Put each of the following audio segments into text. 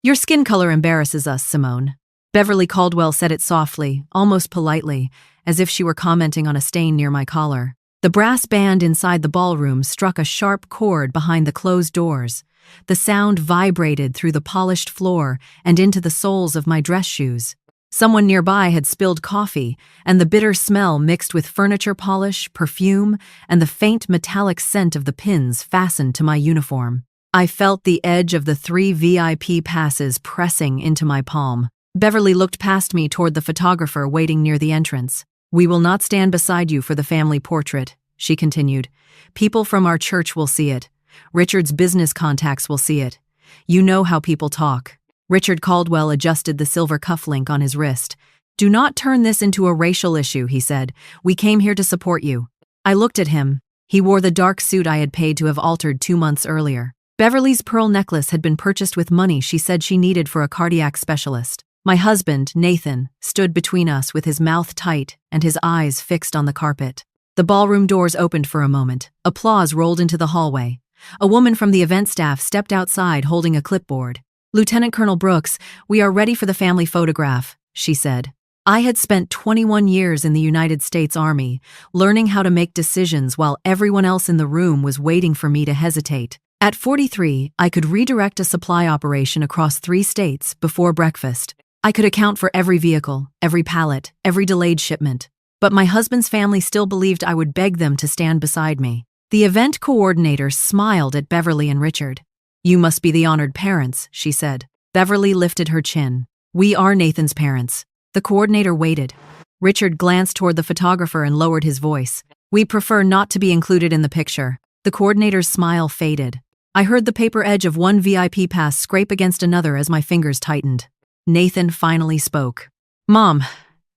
Your skin color embarrasses us, Simone. Beverly Caldwell said it softly, almost politely, as if she were commenting on a stain near my collar. The brass band inside the ballroom struck a sharp chord behind the closed doors. The sound vibrated through the polished floor and into the soles of my dress shoes. Someone nearby had spilled coffee, and the bitter smell mixed with furniture polish, perfume, and the faint metallic scent of the pins fastened to my uniform. I felt the edge of the 3 VIP passes pressing into my palm. Beverly looked past me toward the photographer waiting near the entrance. "We will not stand beside you for the family portrait," she continued. "People from our church will see it. Richard's business contacts will see it. You know how people talk." Richard Caldwell adjusted the silver cufflink on his wrist. "Do not turn this into a racial issue," he said. "We came here to support you." I looked at him. He wore the dark suit I had paid to have altered 2 months earlier. Beverly's pearl necklace had been purchased with money she said she needed for a cardiac specialist. My husband, Nathan, stood between us with his mouth tight and his eyes fixed on the carpet. The ballroom doors opened for a moment. Applause rolled into the hallway. A woman from the event staff stepped outside holding a clipboard. "Lieutenant Colonel Brooks, we are ready for the family photograph," she said. I had spent 21 years in the United States Army, learning how to make decisions while everyone else in the room was waiting for me to hesitate. At 43, I could redirect a supply operation across 3 states before breakfast. I could account for every vehicle, every pallet, every delayed shipment. But my husband's family still believed I would beg them to stand beside me. The event coordinator smiled at Beverly and Richard. "You must be the honored parents," she said. Beverly lifted her chin. "We are Nathan's parents." The coordinator waited. Richard glanced toward the photographer and lowered his voice. "We prefer not to be included in the picture." The coordinator's smile faded. I heard the paper edge of one VIP pass scrape against another as my fingers tightened. Nathan finally spoke. "Mom,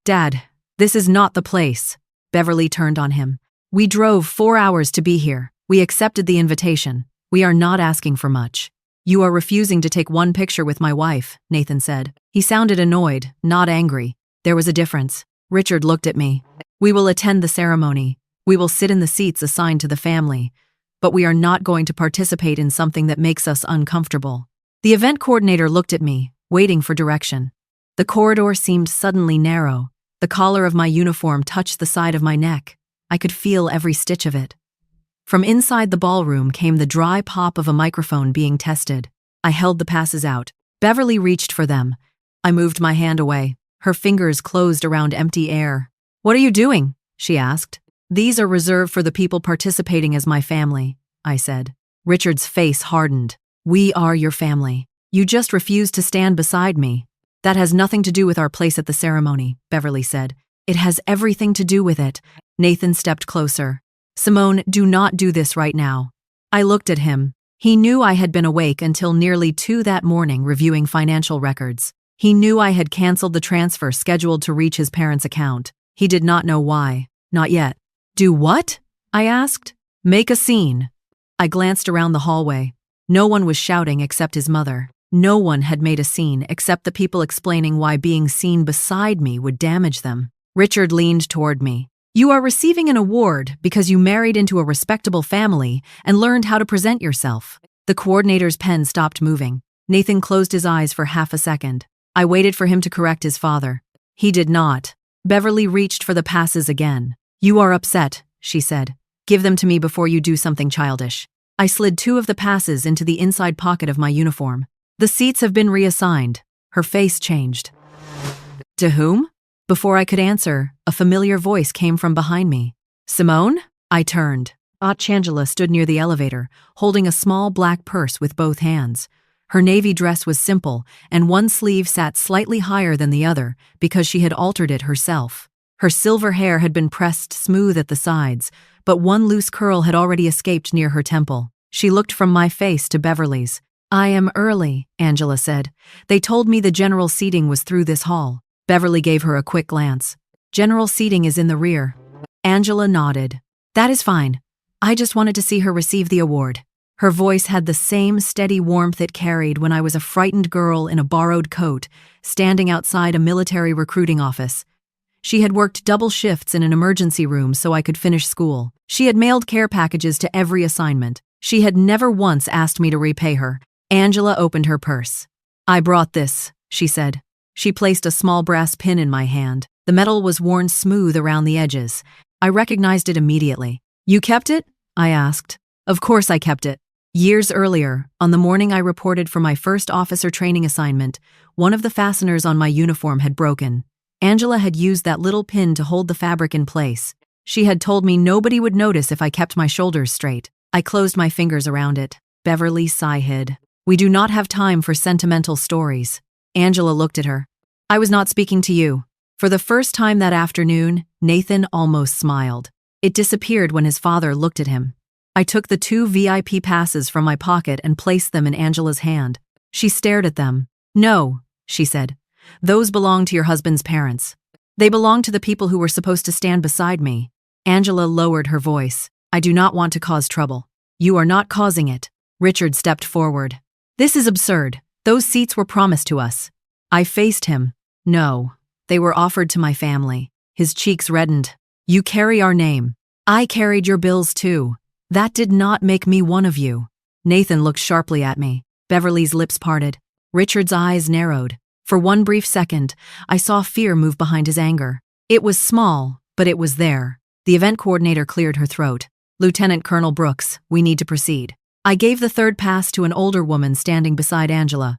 Dad, this is not the place." Beverly turned on him. "We drove 4 hours to be here. We accepted the invitation. We are not asking for much." "You are refusing to take one picture with my wife," Nathan said. He sounded annoyed, not angry. There was a difference. Richard looked at me. "We will attend the ceremony. We will sit in the seats assigned to the family. But we are not going to participate in something that makes us uncomfortable." The event coordinator looked at me, waiting for direction. The corridor seemed suddenly narrow. The collar of my uniform touched the side of my neck. I could feel every stitch of it. From inside the ballroom came the dry pop of a microphone being tested. I held the passes out. Beverly reached for them. I moved my hand away. Her fingers closed around empty air. "What are you doing?" she asked. "These are reserved for the people participating as my family," I said. Richard's face hardened. "We are your family. You just refused to stand beside me." "That has nothing to do with our place at the ceremony," Beverly said. "It has everything to do with it." Nathan stepped closer. "Simone, do not do this right now." I looked at him. He knew I had been awake until nearly 2 that morning reviewing financial records. He knew I had canceled the transfer scheduled to reach his parents' account. He did not know why. Not yet. "Do what?" I asked. "Make a scene." I glanced around the hallway. No one was shouting except his mother. No one had made a scene except the people explaining why being seen beside me would damage them. Richard leaned toward me. "You are receiving an award because you married into a respectable family and learned how to present yourself." The coordinator's pen stopped moving. Nathan closed his eyes for half a second. I waited for him to correct his father. He did not. Beverly reached for the passes again. "You are upset," she said. "Give them to me before you do something childish." I slid 2 of the passes into the inside pocket of my uniform. "The seats have been reassigned." Her face changed. "To whom?" Before I could answer, a familiar voice came from behind me. "Simone?" I turned. Aunt Changela stood near the elevator, holding a small black purse with both hands. Her navy dress was simple, and one sleeve sat slightly higher than the other because she had altered it herself. Her silver hair had been pressed smooth at the sides, but one loose curl had already escaped near her temple. She looked from my face to Beverly's. "I am early," Angela said. "They told me the general seating was through this hall." Beverly gave her a quick glance. "General seating is in the rear." Angela nodded. "That is fine. I just wanted to see her receive the award." Her voice had the same steady warmth it carried when I was a frightened girl in a borrowed coat, standing outside a military recruiting office. She had worked double shifts in an emergency room so I could finish school. She had mailed care packages to every assignment. She had never once asked me to repay her. Angela opened her purse. I brought this, she said. She placed a small brass pin in my hand. The metal was worn smooth around the edges. I recognized it immediately. You kept it? I asked. Of course I kept it. Years earlier, on the morning I reported for my first officer training assignment, one of the fasteners on my uniform had broken. Angela had used that little pin to hold the fabric in place. She had told me nobody would notice if I kept my shoulders straight. I closed my fingers around it. Beverly sighed. We do not have time for sentimental stories. Angela looked at her. I was not speaking to you. For the first time that afternoon, Nathan almost smiled. It disappeared when his father looked at him. I took the 2 VIP passes from my pocket and placed them in Angela's hand. She stared at them. No, she said. Those belong to your husband's parents. They belong to the people who were supposed to stand beside me. Angela lowered her voice. I do not want to cause trouble. You are not causing it. Richard stepped forward. This is absurd. Those seats were promised to us. I faced him. No, they were offered to my family. His cheeks reddened. You carry our name. I carried your bills too. That did not make me one of you. Nathan looked sharply at me. Beverly's lips parted. Richard's eyes narrowed. For one brief second, I saw fear move behind his anger. It was small, but it was there. The event coordinator cleared her throat. Lieutenant Colonel Brooks, we need to proceed. I gave the 3rd pass to an older woman standing beside Angela.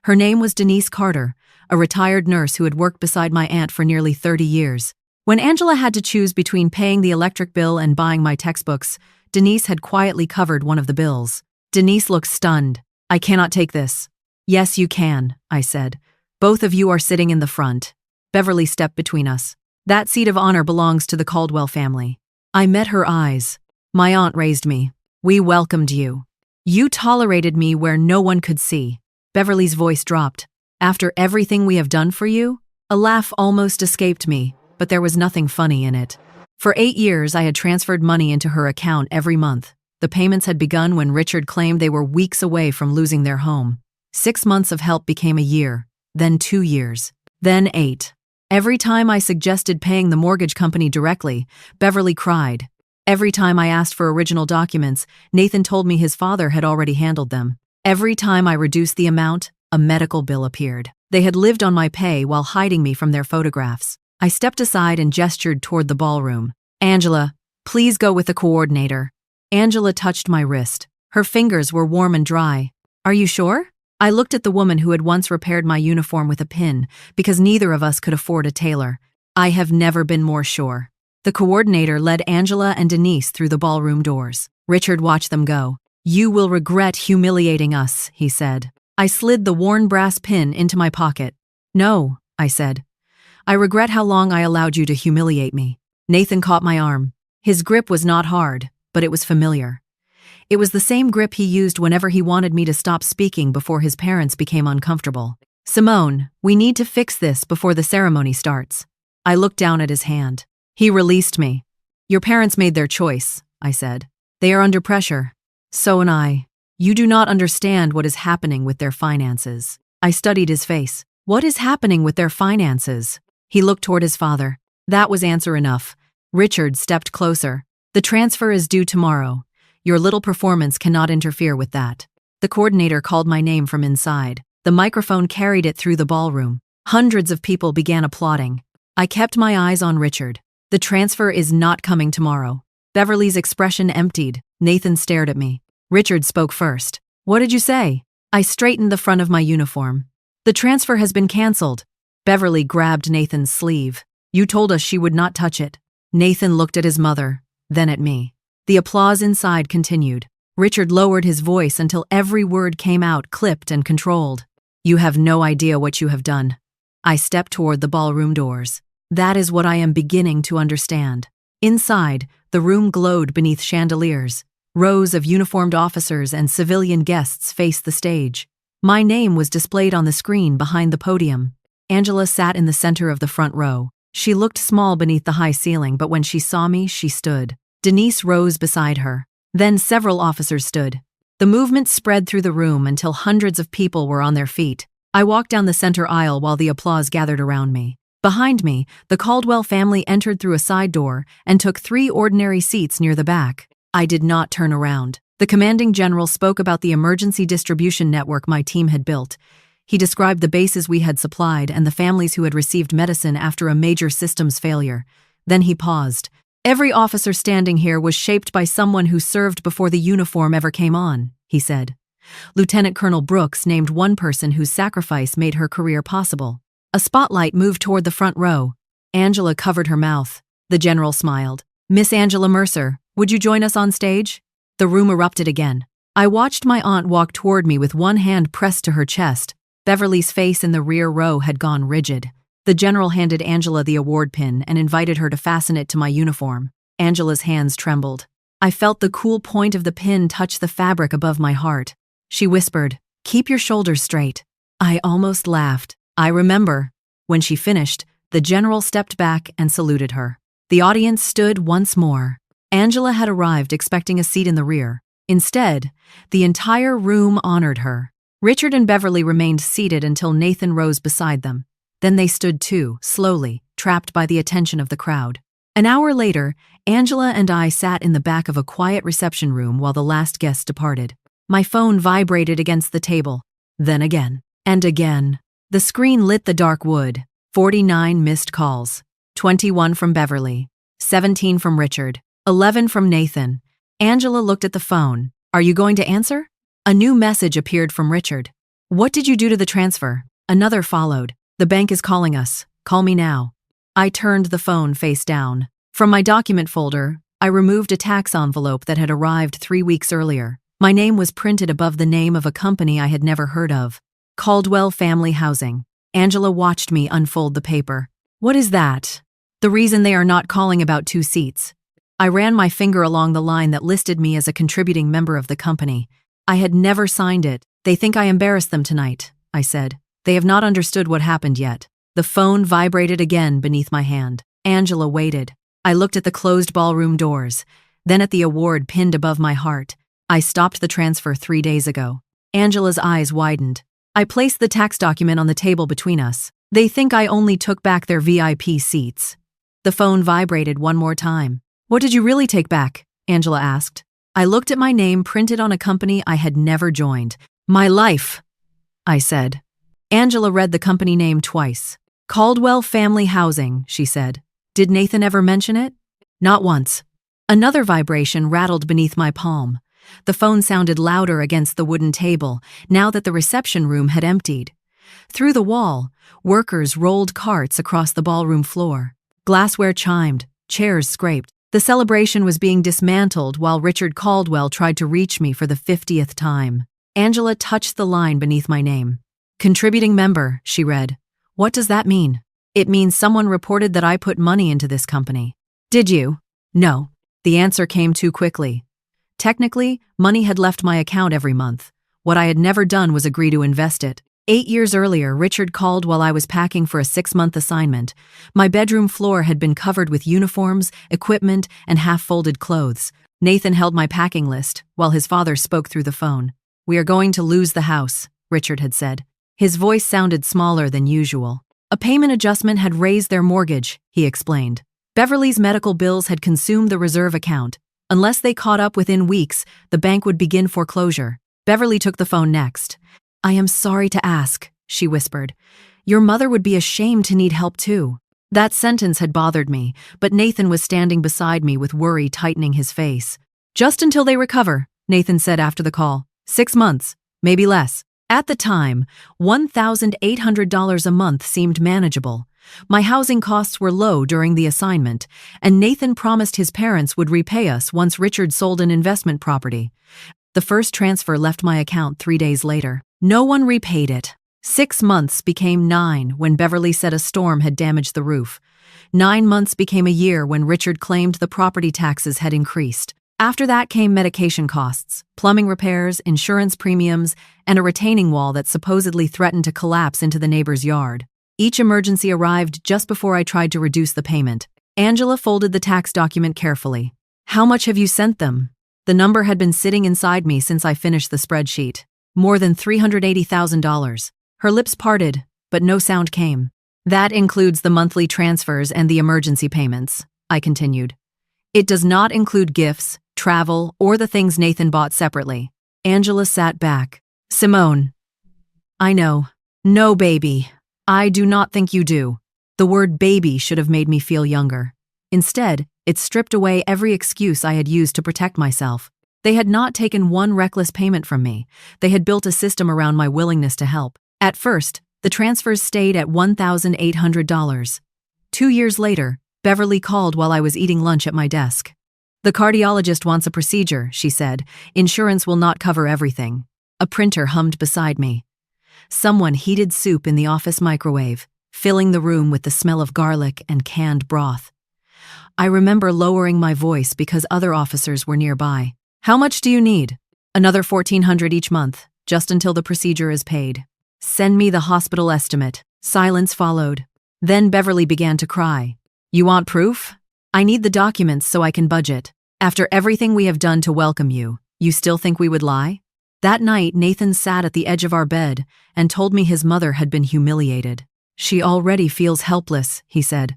Her name was Denise Carter, a retired nurse who had worked beside my aunt for nearly 30 years. When Angela had to choose between paying the electric bill and buying my textbooks, Denise had quietly covered one of the bills. Denise looked stunned. I cannot take this. Yes, you can, I said. Both of you are sitting in the front. Beverly stepped between us. That seat of honor belongs to the Caldwell family. I met her eyes. My aunt raised me. We welcomed you. You tolerated me where no one could see. Beverly's voice dropped. After everything we have done for you? A laugh almost escaped me, but there was nothing funny in it. For 8 years, I had transferred money into her account every month. The payments had begun when Richard claimed they were weeks away from losing their home. 6 months of help became a year, then 2 years, then 8. Every time I suggested paying the mortgage company directly, Beverly cried. Every time I asked for original documents, Nathan told me his father had already handled them. Every time I reduced the amount, a medical bill appeared. They had lived on my pay while hiding me from their photographs. I stepped aside and gestured toward the ballroom. Angela, please go with the coordinator. Angela touched my wrist. Her fingers were warm and dry. Are you sure? I looked at the woman who had once repaired my uniform with a pin, because neither of us could afford a tailor. I have never been more sure. The coordinator led Angela and Denise through the ballroom doors. Richard watched them go. You will regret humiliating us, he said. I slid the worn brass pin into my pocket. No, I said. I regret how long I allowed you to humiliate me. Nathan caught my arm. His grip was not hard, but it was familiar. It was the same grip he used whenever he wanted me to stop speaking before his parents became uncomfortable. Simone, we need to fix this before the ceremony starts. I looked down at his hand. He released me. Your parents made their choice, I said. They are under pressure. So am I. You do not understand what is happening with their finances. I studied his face. What is happening with their finances? He looked toward his father. That was answer enough. Richard stepped closer. The transfer is due tomorrow. Your little performance cannot interfere with that. The coordinator called my name from inside. The microphone carried it through the ballroom. Hundreds of people began applauding. I kept my eyes on Richard. The transfer is not coming tomorrow. Beverly's expression emptied. Nathan stared at me. Richard spoke first. What did you say? I straightened the front of my uniform. The transfer has been canceled. Beverly grabbed Nathan's sleeve. You told us she would not touch it. Nathan looked at his mother, then at me. The applause inside continued. Richard lowered his voice until every word came out clipped and controlled. You have no idea what you have done. I stepped toward the ballroom doors. That is what I am beginning to understand. Inside, the room glowed beneath chandeliers. Rows of uniformed officers and civilian guests faced the stage. My name was displayed on the screen behind the podium. Angela sat in the center of the front row. She looked small beneath the high ceiling, but when she saw me, she stood. Denise rose beside her. Then several officers stood. The movement spread through the room until hundreds of people were on their feet. I walked down the center aisle while the applause gathered around me. Behind me, the Caldwell family entered through a side door and took 3 ordinary seats near the back. I did not turn around. The commanding general spoke about the emergency distribution network my team had built. He described the bases we had supplied and the families who had received medicine after a major systems failure. Then he paused. Every officer standing here was shaped by someone who served before the uniform ever came on, he said. Lieutenant Colonel Brooks named one person whose sacrifice made her career possible. A spotlight moved toward the front row. Angela covered her mouth. The general smiled. Miss Angela Mercer, would you join us on stage? The room erupted again. I watched my aunt walk toward me with one hand pressed to her chest. Beverly's face in the rear row had gone rigid. The general handed Angela the award pin and invited her to fasten it to my uniform. Angela's hands trembled. I felt the cool point of the pin touch the fabric above my heart. She whispered, "Keep your shoulders straight." I almost laughed. I remember. When she finished, the general stepped back and saluted her. The audience stood once more. Angela had arrived expecting a seat in the rear. Instead, the entire room honored her. Richard and Beverly remained seated until Nathan rose beside them. Then they stood too, slowly, trapped by the attention of the crowd. An hour later, Angela and I sat in the back of a quiet reception room while the last guest departed. My phone vibrated against the table. Then again. And again. The screen lit the dark wood. 49 missed calls. 21 from Beverly. 17 from Richard. 11 from Nathan. Angela looked at the phone. "Are you going to answer?" A new message appeared from Richard. "What did you do to the transfer?" Another followed. "The bank is calling us. Call me now." I turned the phone face down. From my document folder, I removed a tax envelope that had arrived 3 weeks earlier. My name was printed above the name of a company I had never heard of. Caldwell Family Housing. Angela watched me unfold the paper. "What is that?" "The reason they are not calling about 2 seats." I ran my finger along the line that listed me as a contributing member of the company. I had never signed it. "They think I embarrassed them tonight," I said. "They have not understood what happened yet." The phone vibrated again beneath my hand. Angela waited. I looked at the closed ballroom doors, then at the award pinned above my heart. "I stopped the transfer 3 days ago." Angela's eyes widened. I placed the tax document on the table between us. "They think I only took back their VIP seats." The phone vibrated one more time. "What did you really take back?" Angela asked. I looked at my name printed on a company I had never joined. "My life," I said. Angela read the company name twice. "Caldwell Family Housing," she said. "Did Nathan ever mention it?" "Not once." Another vibration rattled beneath my palm. The phone sounded louder against the wooden table, now that the reception room had emptied. Through the wall, workers rolled carts across the ballroom floor. Glassware chimed, chairs scraped. The celebration was being dismantled while Richard Caldwell tried to reach me for the 50th time. Angela touched the line beneath my name. "Contributing member," she read. "What does that mean?" "It means someone reported that I put money into this company." "Did you?" "No." The answer came too quickly. Technically, money had left my account every month. What I had never done was agree to invest it. 8 years earlier, Richard called while I was packing for a 6-month assignment. My bedroom floor had been covered with uniforms, equipment, and half-folded clothes. Nathan held my packing list, while his father spoke through the phone. "We are going to lose the house," Richard had said. His voice sounded smaller than usual. "A payment adjustment had raised their mortgage," he explained. "Beverly's medical bills had consumed the reserve account. Unless they caught up within weeks, the bank would begin foreclosure." Beverly took the phone next. "I am sorry to ask," she whispered. "Your mother would be ashamed to need help too." That sentence had bothered me, but Nathan was standing beside me with worry tightening his face. "Just until they recover," Nathan said after the call. 6 months, maybe less. At the time, $1,800 a month seemed manageable. My housing costs were low during the assignment, and Nathan promised his parents would repay us once Richard sold an investment property. The first transfer left my account 3 days later. No one repaid it. 6 months became 9 when Beverly said a storm had damaged the roof. 9 months became a year when Richard claimed the property taxes had increased. After that came medication costs, plumbing repairs, insurance premiums, and a retaining wall that supposedly threatened to collapse into the neighbor's yard. Each emergency arrived just before I tried to reduce the payment. Angela folded the tax document carefully. "How much have you sent them?" The number had been sitting inside me since I finished the spreadsheet. "More than $380,000. Her lips parted, but no sound came. "That includes the monthly transfers and the emergency payments," I continued. "It does not include gifts, travel, or the things Nathan bought separately." Angela sat back. "Simone." "I know. No, baby. I do not think you do. The word baby should have made me feel younger. Instead, it stripped away every excuse I had used to protect myself. They had not taken one reckless payment from me. They had built a system around my willingness to help. At first, the transfers stayed at $1,800. 2 years later, Beverly called while I was eating lunch at my desk. The cardiologist wants a procedure, she said. Insurance will not cover everything. A printer hummed beside me. Someone heated soup in the office microwave, filling the room with the smell of garlic and canned broth. I remember lowering my voice because other officers were nearby. How much do you need? Another $1,400 each month, just until the procedure is paid. Send me the hospital estimate. Silence followed. Then Beverly began to cry. You want proof? I need the documents so I can budget. After everything we have done to welcome you, you still think we would lie? That night, Nathan sat at the edge of our bed and told me his mother had been humiliated. She already feels helpless, he said.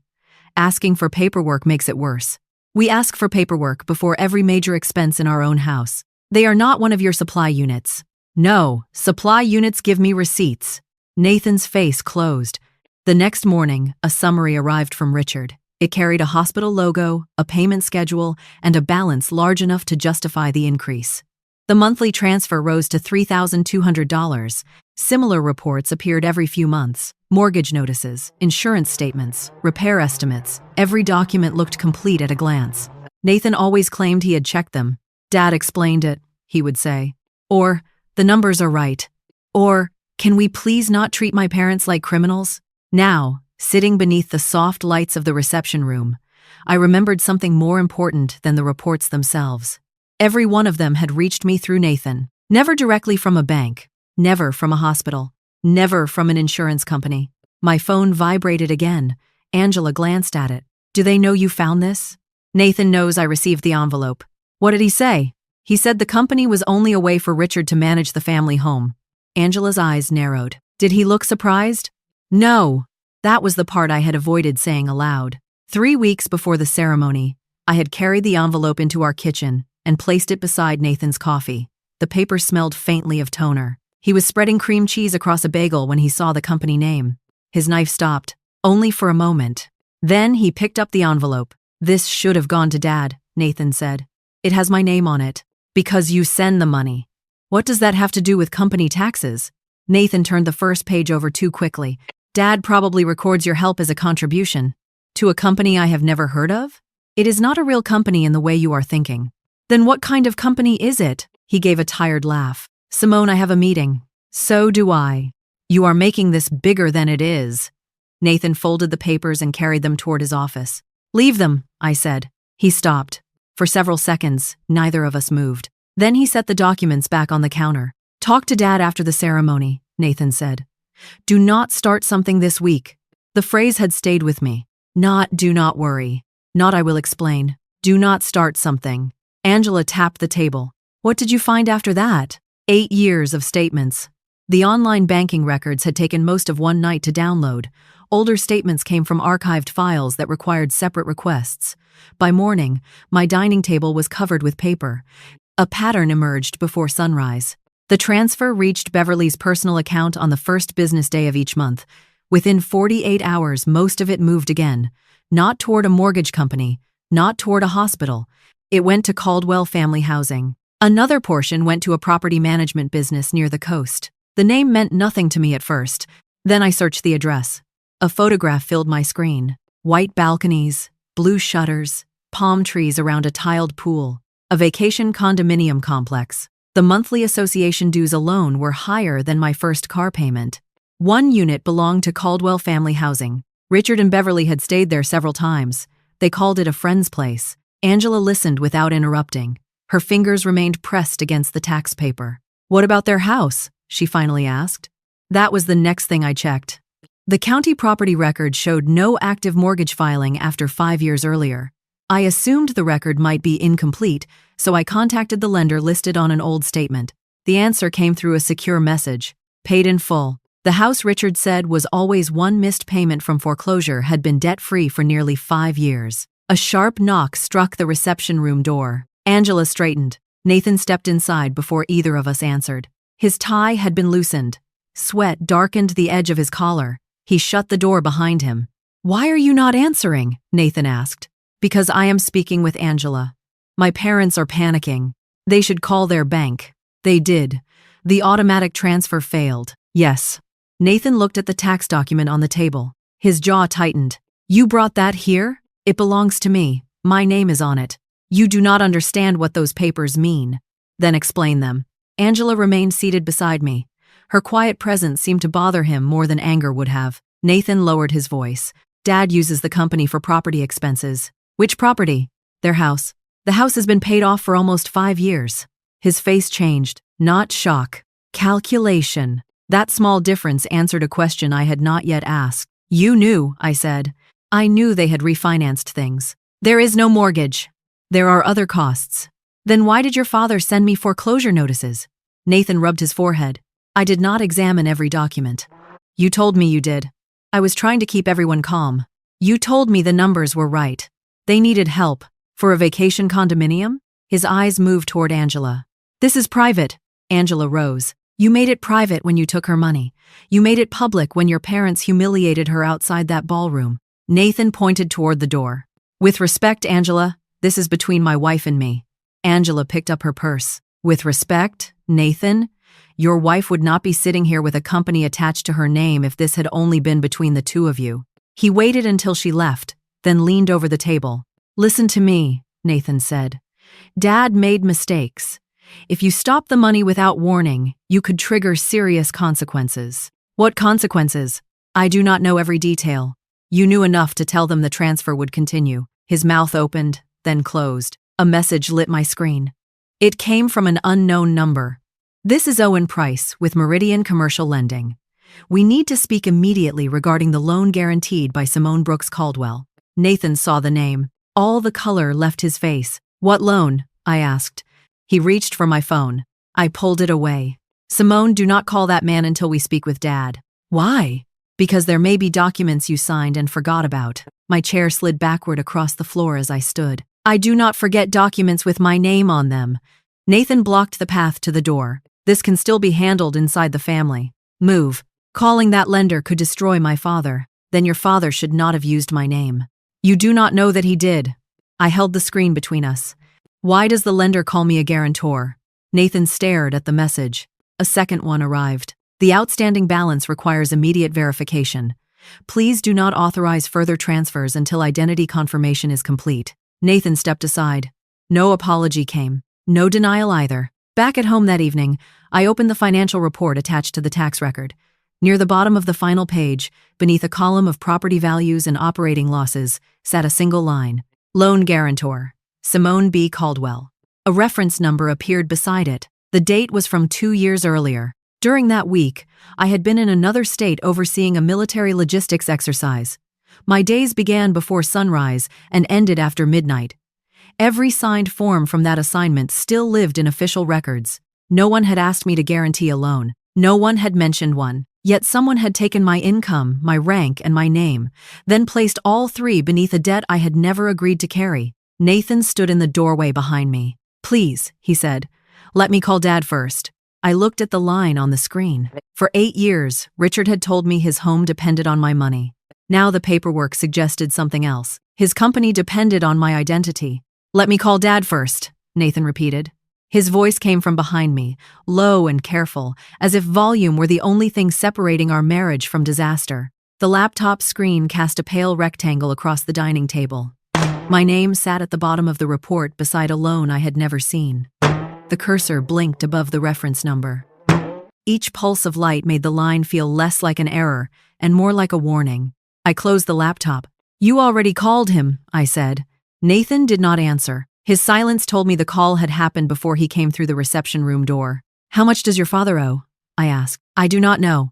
Asking for paperwork makes it worse. We ask for paperwork before every major expense in our own house. They are not one of your supply units. No, supply units give me receipts. Nathan's face closed. The next morning, a summary arrived from Richard. It carried a hospital logo, a payment schedule, and a balance large enough to justify the increase. The monthly transfer rose to $3,200. Similar reports appeared every few months. Mortgage notices, insurance statements, repair estimates. Every document looked complete at a glance. Nathan always claimed he had checked them. Dad explained it, he would say. Or, the numbers are right. Or, can we please not treat my parents like criminals? Now, sitting beneath the soft lights of the reception room, I remembered something more important than the reports themselves. Every one of them had reached me through Nathan. Never directly from a bank, never from a hospital, never from an insurance company. My phone vibrated again. Angela glanced at it. Do they know you found this? Nathan knows I received the envelope. What did he say? He said the company was only a way for Richard to manage the family home. Angela's eyes narrowed. Did he look surprised? No. That was the part I had avoided saying aloud. 3 weeks before the ceremony, I had carried the envelope into our kitchen and placed it beside Nathan's coffee. The paper smelled faintly of toner. He was spreading cream cheese across a bagel when he saw the company name. His knife stopped, only for a moment. Then he picked up the envelope. This should have gone to Dad, Nathan said. It has my name on it. Because you send the money. What does that have to do with company taxes? Nathan turned the first page over too quickly. Dad probably records your help as a contribution. To a company I have never heard of? It is not a real company in the way you are thinking. Then what kind of company is it? He gave a tired laugh. Simone, I have a meeting. So do I. You are making this bigger than it is. Nathan folded the papers and carried them toward his office. Leave them, I said. He stopped. For several seconds, neither of us moved. Then he set the documents back on the counter. Talk to Dad after the ceremony, Nathan said. Do not start something this week. The phrase had stayed with me. Not do not worry. Not I will explain. Do not start something. Angela tapped the table. What did you find after that? 8 years of statements. The online banking records had taken most of one night to download. Older statements came from archived files that required separate requests. By morning, my dining table was covered with paper. A pattern emerged before sunrise. The transfer reached Beverly's personal account on the first business day of each month. Within 48 hours, most of it moved again. Not toward a mortgage company, not toward a hospital. It went to Caldwell Family Housing. Another portion went to a property management business near the coast. The name meant nothing to me at first. Then I searched the address. A photograph filled my screen. White balconies, blue shutters, palm trees around a tiled pool. A vacation condominium complex. The monthly association dues alone were higher than my first car payment. One unit belonged to Caldwell Family Housing. Richard and Beverly had stayed there several times. They called it a friend's place. Angela listened without interrupting. Her fingers remained pressed against the tax paper. What about their house? She finally asked. That was the next thing I checked. The county property record showed no active mortgage filing after 5 years earlier. I assumed the record might be incomplete, so I contacted the lender listed on an old statement. The answer came through a secure message. Paid in full. The house, Richard said, was always one missed payment from foreclosure, had been debt-free for nearly 5 years. A sharp knock struck the reception room door. Angela straightened. Nathan stepped inside before either of us answered. His tie had been loosened. Sweat darkened the edge of his collar. He shut the door behind him. "Why are you not answering?" Nathan asked. "Because I am speaking with Angela. My parents are panicking. They should call their bank." They did. The automatic transfer failed. "Yes." Nathan looked at the tax document on the table. His jaw tightened. "You brought that here? It belongs to me. My name is on it. You do not understand what those papers mean." "Then explain them." Angela remained seated beside me. Her quiet presence seemed to bother him more than anger would have. Nathan lowered his voice. "Dad uses the company for property expenses." "Which property?" "Their house. The house has been paid off for almost 5 years." His face changed. Not shock. Calculation. That small difference answered a question I had not yet asked. "You knew," I said. "I knew they had refinanced things." "There is no mortgage." "There are other costs." "Then why did your father send me foreclosure notices?" Nathan rubbed his forehead. "I did not examine every document." "You told me you did." "I was trying to keep everyone calm." "You told me the numbers were right. They needed help. For a vacation condominium?" His eyes moved toward Angela. "This is private." Angela rose. "You made it private when you took her money. You made it public when your parents humiliated her outside that ballroom." Nathan pointed toward the door. "With respect, Angela, this is between my wife and me." Angela picked up her purse. "With respect, Nathan? Your wife would not be sitting here with a company attached to her name if this had only been between the two of you." He waited until she left, then leaned over the table. "Listen to me," Nathan said. "Dad made mistakes. If you stop the money without warning, you could trigger serious consequences." "What consequences?" "I do not know every detail. You knew enough to tell them the transfer would continue." His mouth opened, then closed. A message lit my screen. It came from an unknown number. "This is Owen Price with Meridian Commercial Lending. We need to speak immediately regarding the loan guaranteed by Simone Brooks Caldwell." Nathan saw the name. All the color left his face. "What loan?" I asked. He reached for my phone. I pulled it away. "Simone, do not call that man until we speak with Dad." "Why?" "Because there may be documents you signed and forgot about." My chair slid backward across the floor as I stood. "I do not forget documents with my name on them." Nathan blocked the path to the door. "This can still be handled inside the family." "Move. Calling that lender could destroy my father." "Then your father should not have used my name." "You do not know that he did." I held the screen between us. "Why does the lender call me a guarantor?" Nathan stared at the message. A second one arrived. "The outstanding balance requires immediate verification. Please do not authorize further transfers until identity confirmation is complete." Nathan stepped aside. No apology came. No denial either. Back at home that evening, I opened the financial report attached to the tax record. Near the bottom of the final page, beneath a column of property values and operating losses, sat a single line. "Loan guarantor, Simone B. Caldwell." A reference number appeared beside it. The date was from 2 years earlier. During that week, I had been in another state overseeing a military logistics exercise. My days began before sunrise and ended after midnight. Every signed form from that assignment still lived in official records. No one had asked me to guarantee a loan. No one had mentioned one. Yet someone had taken my income, my rank, and my name, then placed all three beneath a debt I had never agreed to carry. Nathan stood in the doorway behind me. "Please," he said, "let me call Dad first." I looked at the line on the screen. For 8 years, Richard had told me his home depended on my money. Now the paperwork suggested something else. His company depended on my identity. "Let me call Dad first," Nathan repeated. His voice came from behind me, low and careful, as if volume were the only thing separating our marriage from disaster. The laptop screen cast a pale rectangle across the dining table. My name sat at the bottom of the report beside a loan I had never seen. The cursor blinked above the reference number. Each pulse of light made the line feel less like an error and more like a warning. I closed the laptop. "You already called him," I said. Nathan did not answer. His silence told me the call had happened before he came through the reception room door. "How much does your father owe?" I asked. "I do not know."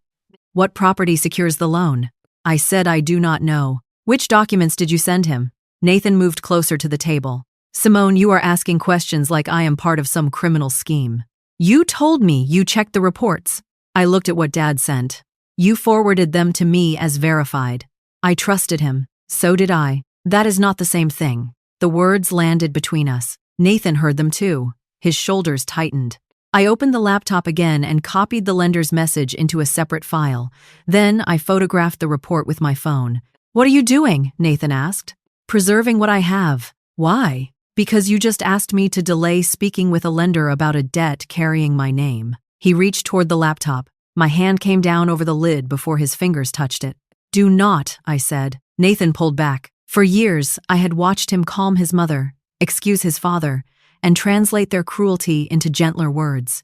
"What property secures the loan?" I said I do not know. "Which documents did you send him?" Nathan moved closer to the table. "Simone, you are asking questions like I am part of some criminal scheme. You told me you checked the reports." I looked at what Dad sent. "You forwarded them to me as verified." I trusted him. So did I. "That is not the same thing." The words landed between us. Nathan heard them too. His shoulders tightened. I opened the laptop again and copied the lender's message into a separate file. Then I photographed the report with my phone. "What are you doing?" Nathan asked. "Preserving what I have." "Why?" "Because you just asked me to delay speaking with a lender about a debt carrying my name." He reached toward the laptop. My hand came down over the lid before his fingers touched it. "Do not," I said. Nathan pulled back. For years, I had watched him calm his mother, excuse his father, and translate their cruelty into gentler words.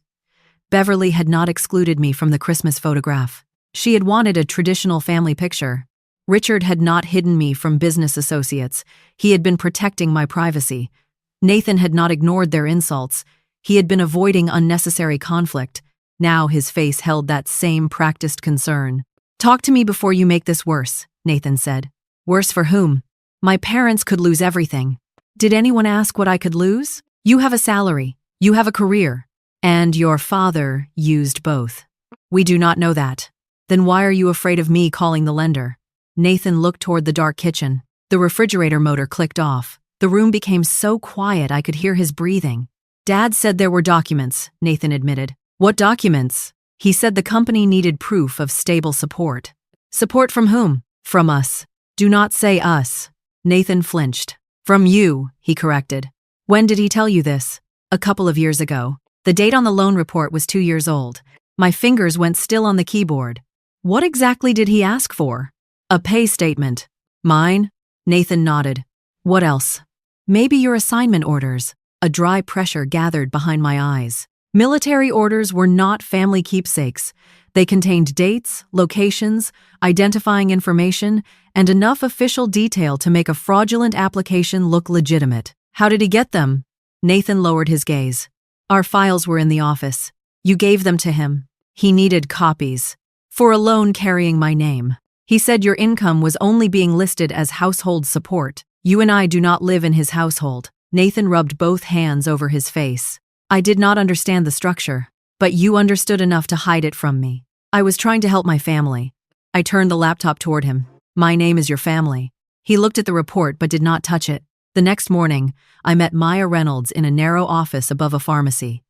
Beverly had not excluded me from the Christmas photograph. She had wanted a traditional family picture. Richard had not hidden me from business associates. He had been protecting my privacy. Nathan had not ignored their insults. He had been avoiding unnecessary conflict. Now his face held that same practiced concern. "Talk to me before you make this worse," Nathan said. "Worse for whom?" "My parents could lose everything." "Did anyone ask what I could lose?" "You have a salary. You have a career. And your father used both." "We do not know that." "Then why are you afraid of me calling the lender?" Nathan looked toward the dark kitchen. The refrigerator motor clicked off. The room became so quiet I could hear his breathing. "Dad said there were documents," Nathan admitted. "What documents?" "He said the company needed proof of stable support." "Support from whom?" "From us." "Do not say us." Nathan flinched. "From you," he corrected. "When did he tell you this?" "A couple of years ago." The date on the loan report was 2 years old. My fingers went still on the keyboard. "What exactly did he ask for?" "A pay statement." "Mine?" Nathan nodded. "What else?" "Maybe your assignment orders." A dry pressure gathered behind my eyes. Military orders were not family keepsakes. They contained dates, locations, identifying information, and enough official detail to make a fraudulent application look legitimate. "How did he get them?" Nathan lowered his gaze. "Our files were in the office. You gave them to him. He needed copies. For a loan carrying my name. He said your income was only being listed as household support. You and I do not live in his household." Nathan rubbed both hands over his face. "I did not understand the structure, but you understood enough to hide it from me. I was trying to help my family." I turned the laptop toward him. "My name is your family." He looked at the report but did not touch it. The next morning, I met Maya Reynolds in a narrow office above a pharmacy.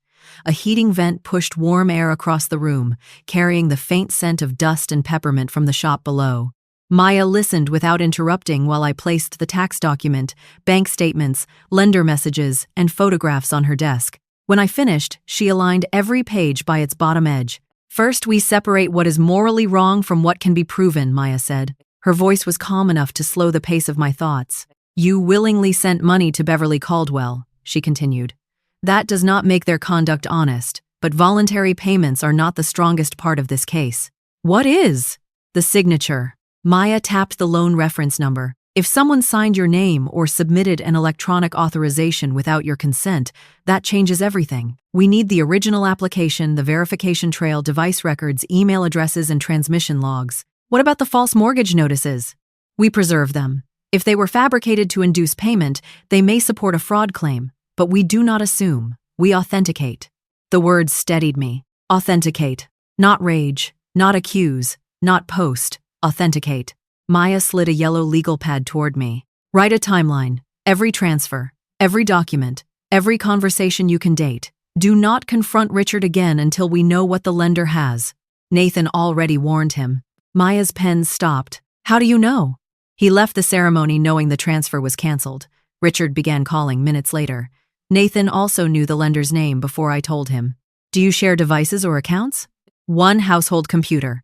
A heating vent pushed warm air across the room, carrying the faint scent of dust and peppermint from the shop below. Maya listened without interrupting while I placed the tax document, bank statements, lender messages, and photographs on her desk. When I finished, she aligned every page by its bottom edge. "First, we separate what is morally wrong from what can be proven," Maya said. Her voice was calm enough to slow the pace of my thoughts. "You willingly sent money to Beverly Caldwell," she continued. "That does not make their conduct honest, but voluntary payments are not the strongest part of this case." "What is?" "The signature." Maya tapped the loan reference number. "If someone signed your name or submitted an electronic authorization without your consent, that changes everything. We need the original application, the verification trail, device records, email addresses, and transmission logs." "What about the false mortgage notices?" "We preserve them. If they were fabricated to induce payment, they may support a fraud claim, but we do not assume. We authenticate." The words steadied me. Authenticate. Not rage, not accuse, not post. Authenticate. Maya slid a yellow legal pad toward me. "Write a timeline. Every transfer, every document, every conversation you can date. Do not confront Richard again until we know what the lender has." Nathan already warned him. Maya's pen stopped. "How do you know?" "He left the ceremony knowing the transfer was canceled." Richard began calling minutes later. Nathan also knew the lender's name before I told him. "Do you share devices or accounts?" "One household computer.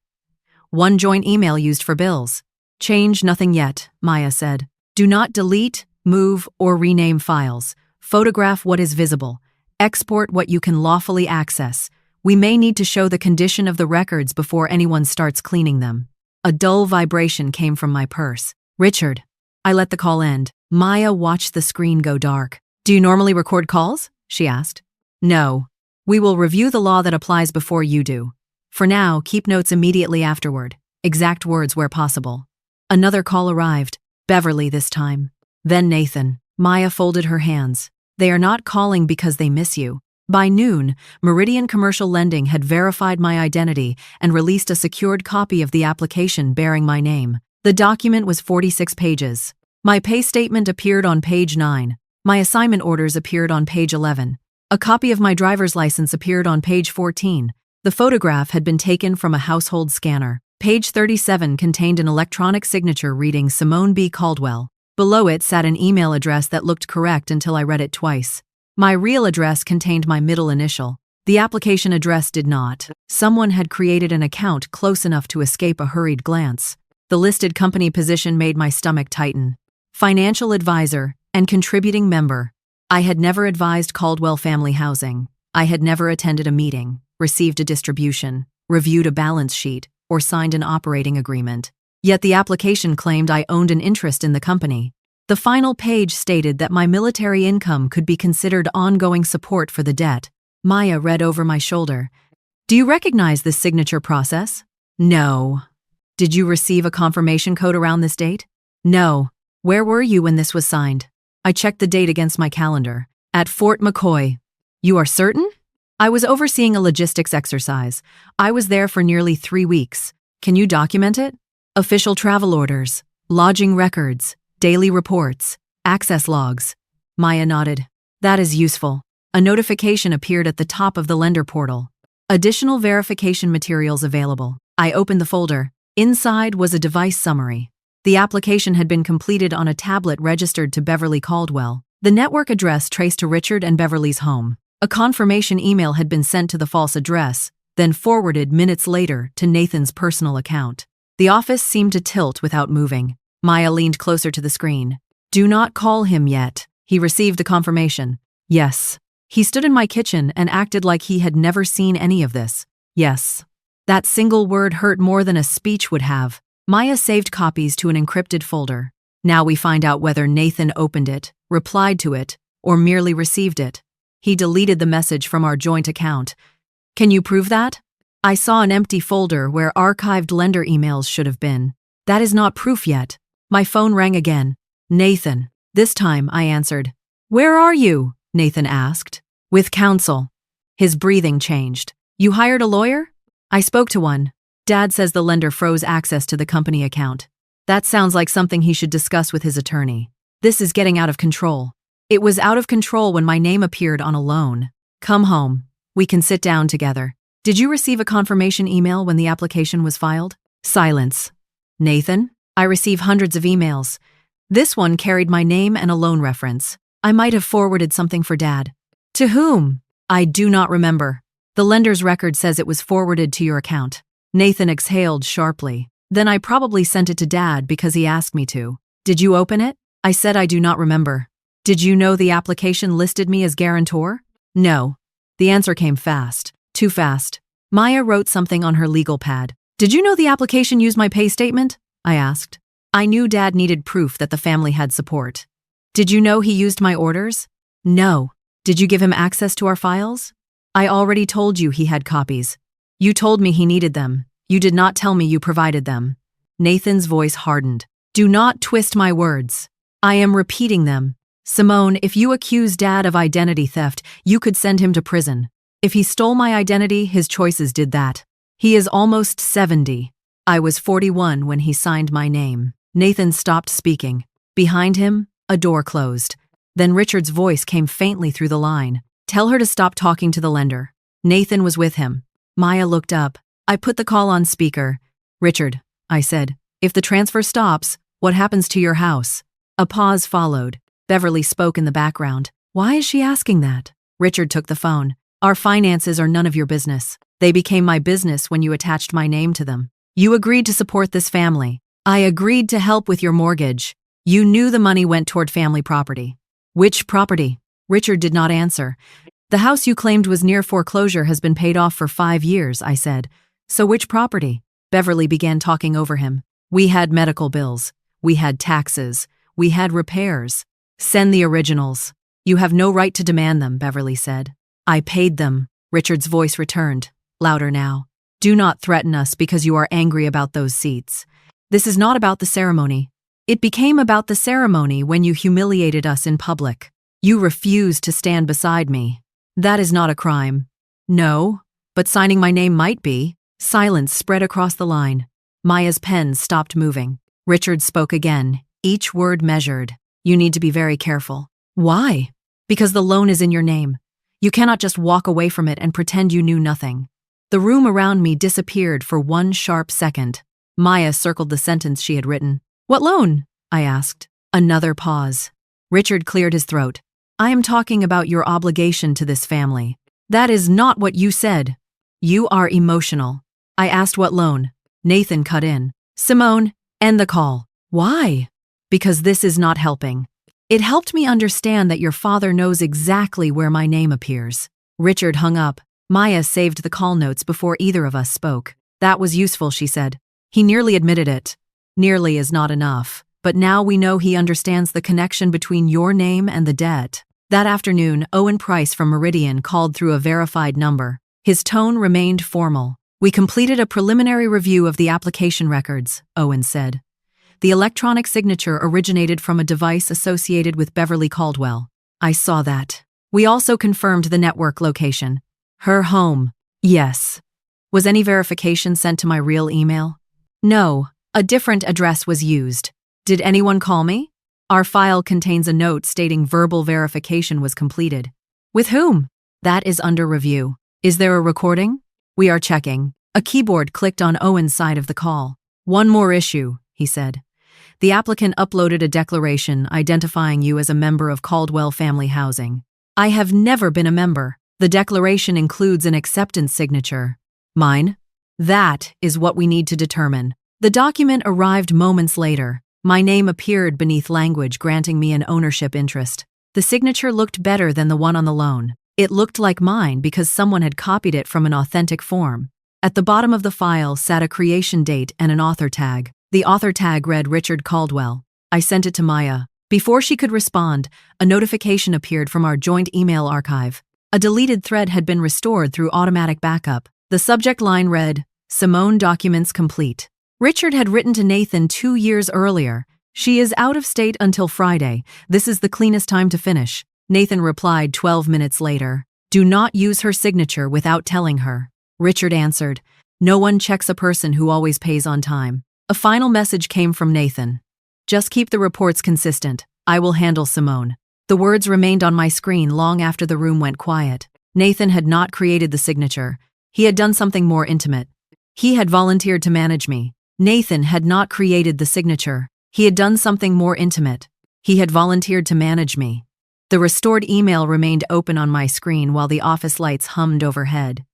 One joint email used for bills." "Change nothing yet," Maya said. "Do not delete, move, or rename files. Photograph what is visible. Export what you can lawfully access. We may need to show the condition of the records before anyone starts cleaning them." A dull vibration came from my purse. "Richard." I let the call end. Maya watched the screen go dark. "Do you normally record calls?" she asked. "No. We will review the law that applies before you do. For now, keep notes immediately afterward. Exact words where possible." Another call arrived. Beverly this time. Then Nathan. Maya folded her hands. "They are not calling because they miss you." By noon, Meridian Commercial Lending had verified my identity and released a secured copy of the application bearing my name. The document was 46 pages. My pay statement appeared on page 9. My assignment orders appeared on page 11. A copy of my driver's license appeared on page 14. The photograph had been taken from a household scanner. Page 37 contained an electronic signature reading Simone B. Caldwell. Below it sat an email address that looked correct until I read it twice. My real address contained my middle initial. The application address did not. Someone had created an account close enough to escape a hurried glance. The listed company position made my stomach tighten. Financial advisor and contributing member. I had never advised Caldwell Family Housing. I had never attended a meeting, received a distribution, reviewed a balance sheet, or signed an operating agreement. Yet the application claimed I owned an interest in the company. The final page stated that my military income could be considered ongoing support for the debt. Maya read over my shoulder. Do you recognize this signature process? No. Did you receive a confirmation code around this date? No. Where were you when this was signed? I checked the date against my calendar. At Fort McCoy. You are certain? I was overseeing a logistics exercise. I was there for nearly 3 weeks. Can you document it? Official travel orders, lodging records, daily reports, access logs. Maya nodded. That is useful. A notification appeared at the top of the lender portal. Additional verification materials available. I opened the folder. Inside was a device summary. The application had been completed on a tablet registered to Beverly Caldwell. The network address traced to Richard and Beverly's home. A confirmation email had been sent to the false address, then forwarded minutes later to Nathan's personal account. The office seemed to tilt without moving. Maya leaned closer to the screen. Do not call him yet. He received the confirmation. Yes. He stood in my kitchen and acted like he had never seen any of this. Yes. That single word hurt more than a speech would have. Maya saved copies to an encrypted folder. Now we find out whether Nathan opened it, replied to it, or merely received it. He deleted the message from our joint account. Can you prove that? I saw an empty folder where archived lender emails should have been. That is not proof yet. My phone rang again. Nathan. This time I answered. Where are you? Nathan asked. With counsel. His breathing changed. You hired a lawyer? I spoke to one. Dad says the lender froze access to the company account. That sounds like something he should discuss with his attorney. This is getting out of control. It was out of control when my name appeared on a loan. Come home. We can sit down together. Did you receive a confirmation email when the application was filed? Silence. Nathan? I receive hundreds of emails. This one carried my name and a loan reference. I might have forwarded something for Dad. To whom? I do not remember. The lender's record says it was forwarded to your account. Nathan exhaled sharply. Then I probably sent it to Dad because he asked me to. Did you open it? I said I do not remember. Did you know the application listed me as guarantor? No. The answer came fast. Too fast. Maya wrote something on her legal pad. Did you know the application used my pay statement? I asked. I knew Dad needed proof that the family had support. Did you know he used my orders? No. Did you give him access to our files? I already told you he had copies. You told me he needed them. You did not tell me you provided them. Nathan's voice hardened. Do not twist my words. I am repeating them. Simone, if you accuse Dad of identity theft, you could send him to prison. If he stole my identity, his choices did that. He is almost 70. I was 41 when he signed my name. Nathan stopped speaking. Behind him, a door closed. Then Richard's voice came faintly through the line. Tell her to stop talking to the lender. Nathan was with him. Maya looked up. I put the call on speaker. Richard, I said, if the transfer stops, what happens to your house? A pause followed. Beverly spoke in the background. Why is she asking that? Richard took the phone. Our finances are none of your business. They became my business when you attached my name to them. You agreed to support this family. I agreed to help with your mortgage. You knew the money went toward family property. Which property? Richard did not answer. The house you claimed was near foreclosure has been paid off for 5 years, I said. So which property? Beverly began talking over him. We had medical bills. We had taxes. We had repairs. Send the originals. You have no right to demand them, Beverly said. I paid them. Richard's voice returned, louder now. Do not threaten us because you are angry about those seats. This is not about the ceremony. It became about the ceremony when you humiliated us in public. You refused to stand beside me. That is not a crime. No, but signing my name might be. Silence spread across the line. Maya's pen stopped moving. Richard spoke again, each word measured. You need to be very careful. Why? Because the loan is in your name. You cannot just walk away from it and pretend you knew nothing. The room around me disappeared for one sharp second. Maya circled the sentence she had written. "What loan?" I asked. Another pause. Richard cleared his throat. "I am talking about your obligation to this family." "That is not what you said." "You are emotional." I asked what loan. Nathan cut in. "Simone, end the call." "Why?" "Because this is not helping. It helped me understand that your father knows exactly where my name appears." Richard hung up. Maya saved the call notes before either of us spoke. "That was useful," she said. "He nearly admitted it." "Nearly is not enough. But now we know he understands the connection between your name and the debt." That afternoon, Owen Price from Meridian called through a verified number. His tone remained formal. "We completed a preliminary review of the application records," Owen said. "The electronic signature originated from a device associated with Beverly Caldwell." "I saw that." "We also confirmed the network location." "Her home." "Yes." "Was any verification sent to my real email?" "No, a different address was used." "Did anyone call me?" "Our file contains a note stating verbal verification was completed." "With whom?" "That is under review." "Is there a recording?" "We are checking." A keyboard clicked on Owen's side of the call. "One more issue," he said. "The applicant uploaded a declaration identifying you as a member of Caldwell Family Housing." "I have never been a member." "The declaration includes an acceptance signature." "Mine?" "That is what we need to determine." The document arrived moments later. My name appeared beneath language granting me an ownership interest. The signature looked better than the one on the loan. It looked like mine because someone had copied it from an authentic form. At the bottom of the file sat a creation date and an author tag. The author tag read Richard Caldwell. I sent it to Maya. Before she could respond, a notification appeared from our joint email archive. A deleted thread had been restored through automatic backup. The subject line read, "Simone documents complete." Richard had written to Nathan 2 years earlier. "She is out of state until Friday. This is the cleanest time to finish." Nathan replied 12 minutes later, "Do not use her signature without telling her." Richard answered, "No one checks a person who always pays on time." A final message came from Nathan. "Just keep the reports consistent. I will handle Simone." The words remained on my screen long after the room went quiet. Nathan had not created the signature. He had done something more intimate. He had volunteered to manage me. Nathan had not created the signature. He had done something more intimate. He had volunteered to manage me. The restored email remained open on my screen while the office lights hummed overhead.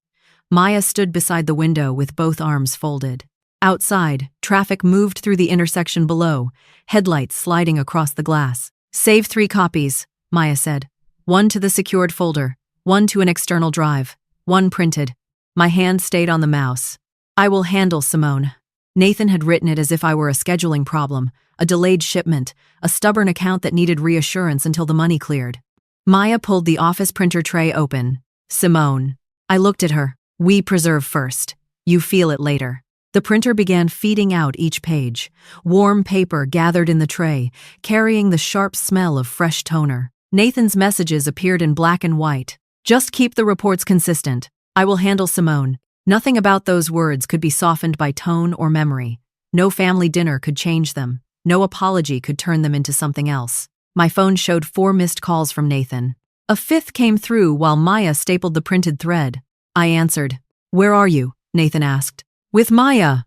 Maya stood beside the window with both arms folded. Outside, traffic moved through the intersection below, headlights sliding across the glass. "Save 3 copies," Maya said. "One to the secured folder, one to an external drive, one printed." My hand stayed on the mouse. "I will handle Simone." Nathan had written it as if I were a scheduling problem, a delayed shipment, a stubborn account that needed reassurance until the money cleared. Maya pulled the office printer tray open. "Simone." I looked at her. "We preserve first. You feel it later." The printer began feeding out each page. Warm paper gathered in the tray, carrying the sharp smell of fresh toner. Nathan's messages appeared in black and white. "Just keep the reports consistent. I will handle Simone." Nothing about those words could be softened by tone or memory. No family dinner could change them. No apology could turn them into something else. My phone showed 4 missed calls from Nathan. A 5th came through while Maya stapled the printed thread. I answered. "Where are you?" Nathan asked. "With Maya."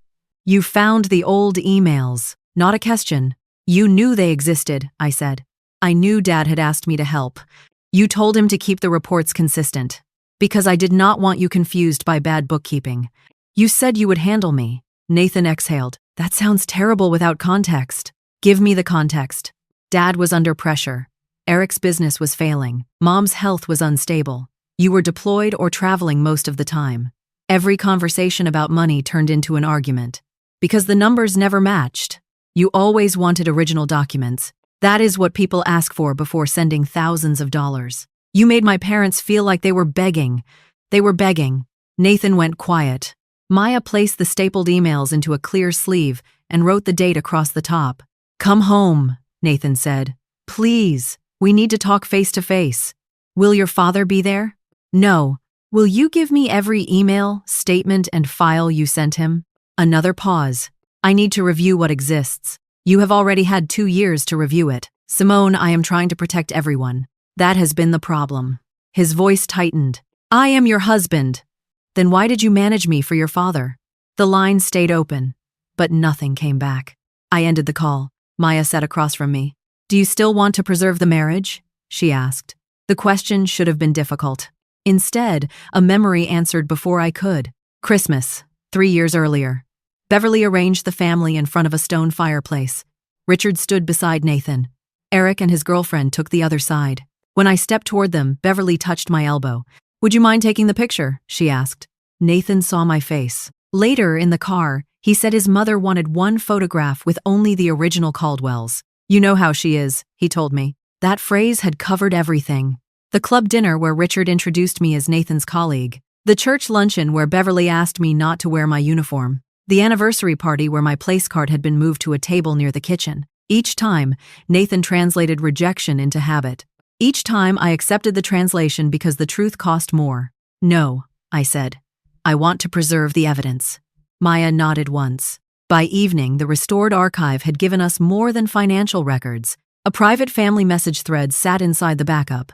"You found the old emails." "Not a question." "You knew they existed," I said. "I knew Dad had asked me to help." "You told him to keep the reports consistent." "Because I did not want you confused by bad bookkeeping." "You said you would handle me." Nathan exhaled. "That sounds terrible without context." "Give me the context." Dad was under pressure. Eric's business was failing. Mom's health was unstable. You were deployed or traveling most of the time. Every conversation about money turned into an argument. Because the numbers never matched. You always wanted original documents. That is what people ask for before sending thousands of dollars. You made my parents feel like they were begging. They were begging. Nathan went quiet. Maya placed the stapled emails into a clear sleeve and wrote the date across the top. "Come home," Nathan said. "Please, we need to talk face to face." "Will your father be there?" "No." "Will you give me every email, statement, and file you sent him?" Another pause. "I need to review what exists." "You have already had 2 years to review it." "Simone, I am trying to protect everyone. That has been the problem." His voice tightened. I am your husband. Then why did you manage me for your father? The line stayed open, but nothing came back. I ended the call. Maya sat across from me. Do you still want to preserve the marriage? She asked. The question should have been difficult. Instead, a memory answered before I could. Christmas, 3 years earlier. Beverly arranged the family in front of a stone fireplace. Richard stood beside Nathan. Eric and his girlfriend took the other side. When I stepped toward them, Beverly touched my elbow. Would you mind taking the picture? She asked. Nathan saw my face. Later, in the car, he said his mother wanted one photograph with only the original Caldwells. You know how she is, he told me. That phrase had covered everything. The club dinner where Richard introduced me as Nathan's colleague. The church luncheon where Beverly asked me not to wear my uniform. The anniversary party where my place card had been moved to a table near the kitchen. Each time, Nathan translated rejection into habit. Each time I accepted the translation because the truth cost more. No, I said. I want to preserve the evidence. Maya nodded once. By evening, the restored archive had given us more than financial records. A private family message thread sat inside the backup.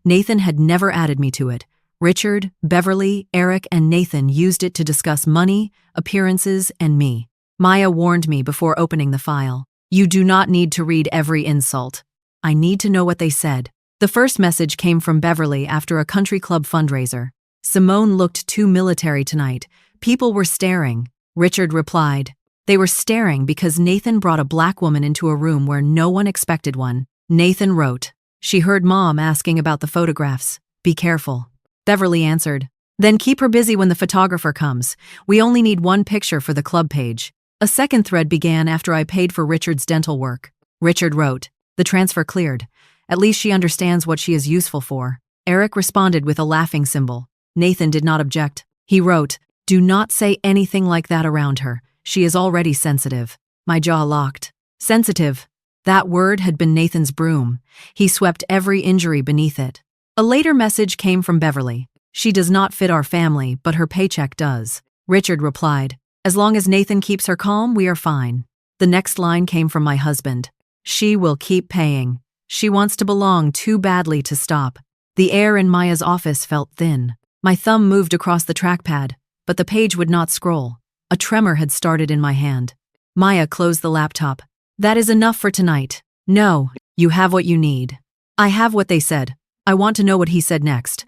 Nathan had never added me to it. Richard, Beverly, Eric, and Nathan used it to discuss money, appearances, and me. Maya warned me before opening the file. You do not need to read every insult. I need to know what they said. The first message came from Beverly after a country club fundraiser. Simone looked too military tonight. People were staring. Richard replied. They were staring because Nathan brought a black woman into a room where no one expected one. Nathan wrote. She heard Mom asking about the photographs. Be careful. Beverly answered. Then keep her busy when the photographer comes. We only need one picture for the club page. A second thread began after I paid for Richard's dental work. Richard wrote. The transfer cleared. At least she understands what she is useful for. Eric responded with a laughing symbol. Nathan did not object. He wrote, Do not say anything like that around her. She is already sensitive. My jaw locked. Sensitive. That word had been Nathan's broom. He swept every injury beneath it. A later message came from Beverly. She does not fit our family, but her paycheck does. Richard replied, As long as Nathan keeps her calm, we are fine. The next line came from my husband. She will keep paying. She wants to belong too badly to stop. The air in Maya's office felt thin. My thumb moved across the trackpad, but the page would not scroll. A tremor had started in my hand. Maya closed the laptop. That is enough for tonight. No, you have what you need. I have what they said. I want to know what he said next.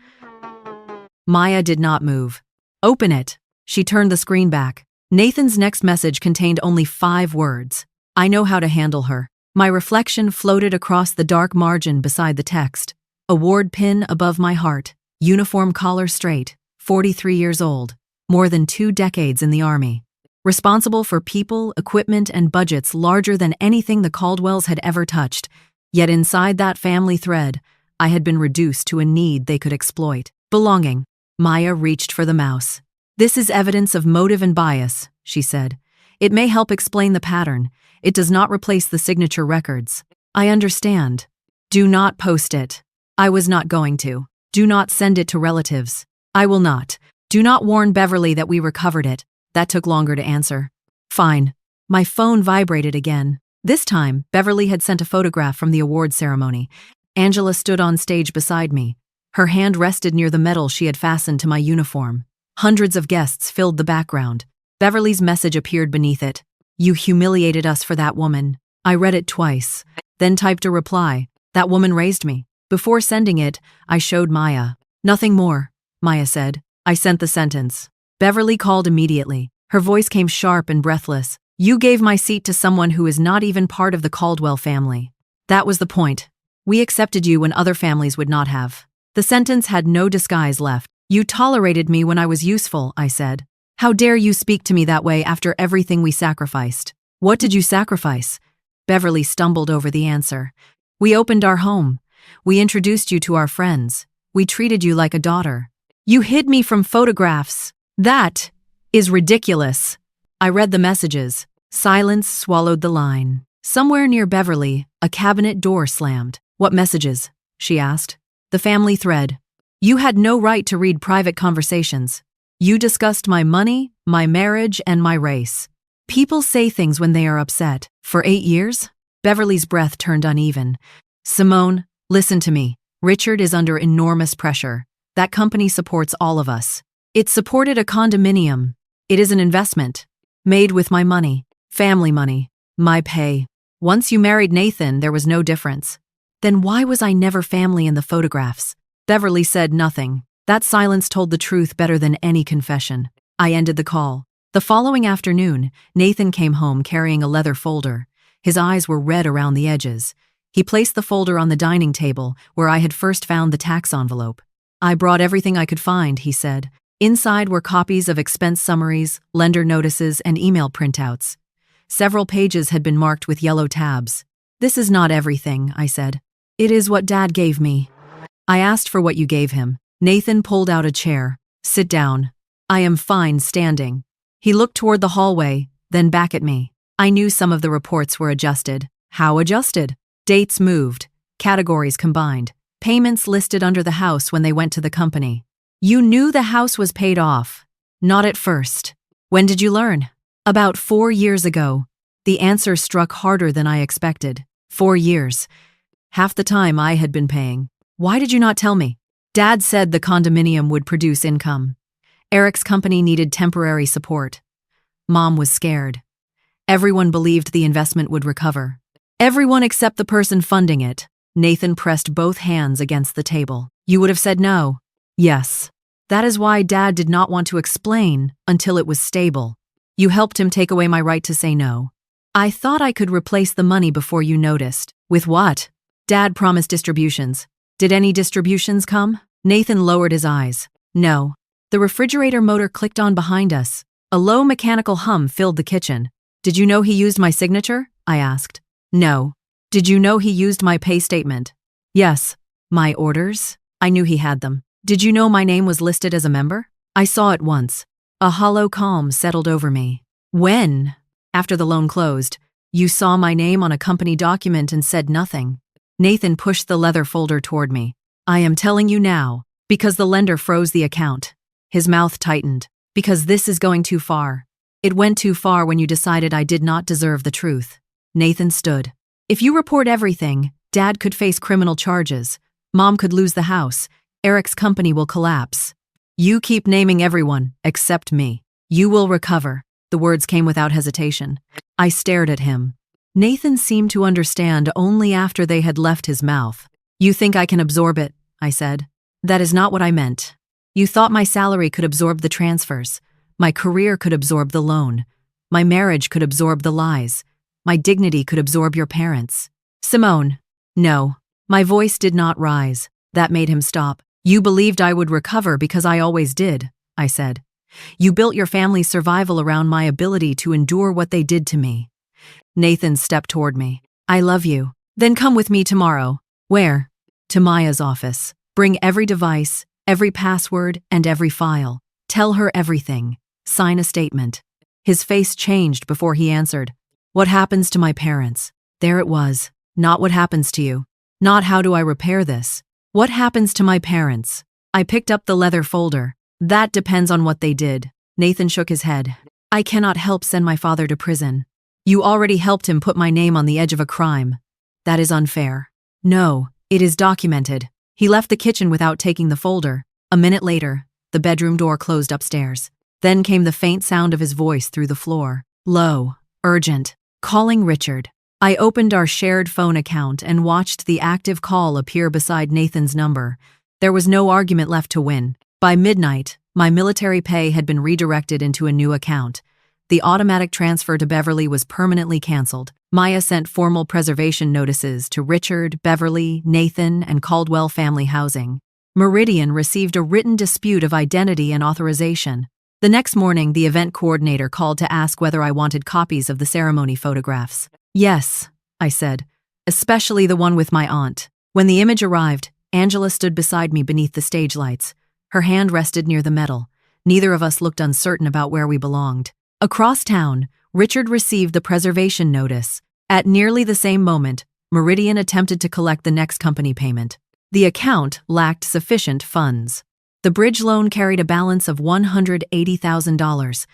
Maya did not move. Open it. She turned the screen back. Nathan's next message contained only 5 words. I know how to handle her. My reflection floated across the dark margin beside the text. Award pin above my heart. Uniform collar straight. 43 years old. More than 2 decades in the Army. Responsible for people, equipment, and budgets larger than anything the Caldwells had ever touched. Yet inside that family thread, I had been reduced to a need they could exploit. Belonging. Maya reached for the mouse. This is evidence of motive and bias, she said. It may help explain the pattern. It does not replace the signature records. I understand. Do not post it. I was not going to. Do not send it to relatives. I will not. Do not warn Beverly that we recovered it. That took longer to answer. Fine. My phone vibrated again. This time, Beverly had sent a photograph from the award ceremony. Angela stood on stage beside me. Her hand rested near the medal she had fastened to my uniform. Hundreds of guests filled the background. Beverly's message appeared beneath it. You humiliated us for that woman. I read it twice, then typed a reply. That woman raised me. Before sending it, I showed Maya. Nothing more, Maya said. I sent the sentence. Beverly called immediately. Her voice came sharp and breathless. You gave my seat to someone who is not even part of the Caldwell family. That was the point. We accepted you when other families would not have. The sentence had no disguise left. You tolerated me when I was useful, I said. How dare you speak to me that way after everything we sacrificed? What did you sacrifice? Beverly stumbled over the answer. We opened our home. We introduced you to our friends. We treated you like a daughter. You hid me from photographs. That is ridiculous. I read the messages. Silence swallowed the line. Somewhere near Beverly, a cabinet door slammed. What messages? She asked. The family thread. You had no right to read private conversations. You discussed my money, my marriage, and my race. People say things when they are upset. For 8 years? Beverly's breath turned uneven. Simone, listen to me. Richard is under enormous pressure. That company supports all of us. It supported a condominium. It is an investment. Made with my money. Family money. My pay. Once you married Nathan, there was no difference. Then why was I never family in the photographs? Beverly said nothing. That silence told the truth better than any confession. I ended the call. The following afternoon, Nathan came home carrying a leather folder. His eyes were red around the edges. He placed the folder on the dining table, where I had first found the tax envelope. I brought everything I could find, he said. Inside were copies of expense summaries, lender notices, and email printouts. Several pages had been marked with yellow tabs. This is not everything, I said. It is what Dad gave me. I asked for what you gave him. Nathan pulled out a chair. Sit down. I am fine standing. He looked toward the hallway, then back at me. I knew some of the reports were adjusted. How adjusted? Dates moved. Categories combined. Payments listed under the house when they went to the company. You knew the house was paid off. Not at first. When did you learn? About 4 years ago. The answer struck harder than I expected. 4 years. Half the time I had been paying. Why did you not tell me? Dad said the condominium would produce income. Eric's company needed temporary support. Mom was scared. Everyone believed the investment would recover. Everyone except the person funding it. Nathan pressed both hands against the table. You would have said no. Yes. That is why Dad did not want to explain until it was stable. You helped him take away my right to say no. I thought I could replace the money before you noticed. With what? Dad promised distributions. Did any distributions come? Nathan lowered his eyes. No. The refrigerator motor clicked on behind us. A low mechanical hum filled the kitchen. Did you know he used my signature? I asked. No. Did you know he used my pay statement? Yes. My orders? I knew he had them. Did you know my name was listed as a member? I saw it once. A hollow calm settled over me. When? After the loan closed. You saw my name on a company document and said nothing. Nathan pushed the leather folder toward me. I am telling you now, because the lender froze the account. His mouth tightened. Because this is going too far. It went too far when you decided I did not deserve the truth. Nathan stood. If you report everything, Dad could face criminal charges. Mom could lose the house. Eric's company will collapse. You keep naming everyone, except me. You will recover. The words came without hesitation. I stared at him. Nathan seemed to understand only after they had left his mouth. You think I can absorb it, I said. That is not what I meant. You thought my salary could absorb the transfers. My career could absorb the loan. My marriage could absorb the lies. My dignity could absorb your parents. Simone. No. My voice did not rise. That made him stop. You believed I would recover because I always did, I said. You built your family's survival around my ability to endure what they did to me. Nathan stepped toward me. I love you. Then come with me tomorrow. Where? To Maya's office. Bring every device, every password, and every file. Tell her everything. Sign a statement. His face changed before he answered. What happens to my parents? There it was. Not what happens to you. Not how do I repair this. What happens to my parents? I picked up the leather folder. That depends on what they did. Nathan shook his head. I cannot help send my father to prison. You already helped him put my name on the edge of a crime. That is unfair. No, it is documented. He left the kitchen without taking the folder. A minute later, the bedroom door closed upstairs. Then came the faint sound of his voice through the floor. Low, urgent, calling Richard. I opened our shared phone account and watched the active call appear beside Nathan's number. There was no argument left to win. By midnight, my military pay had been redirected into a new account. The automatic transfer to Beverly was permanently canceled. Maya sent formal preservation notices to Richard, Beverly, Nathan, and Caldwell Family Housing. Meridian received a written dispute of identity and authorization. The next morning, the event coordinator called to ask whether I wanted copies of the ceremony photographs. Yes, I said, especially the one with my aunt. When the image arrived, Angela stood beside me beneath the stage lights. Her hand rested near the metal. Neither of us looked uncertain about where we belonged. Across town, Richard received the preservation notice. At nearly the same moment, Meridian attempted to collect the next company payment. The account lacked sufficient funds. The bridge loan carried a balance of $180,000.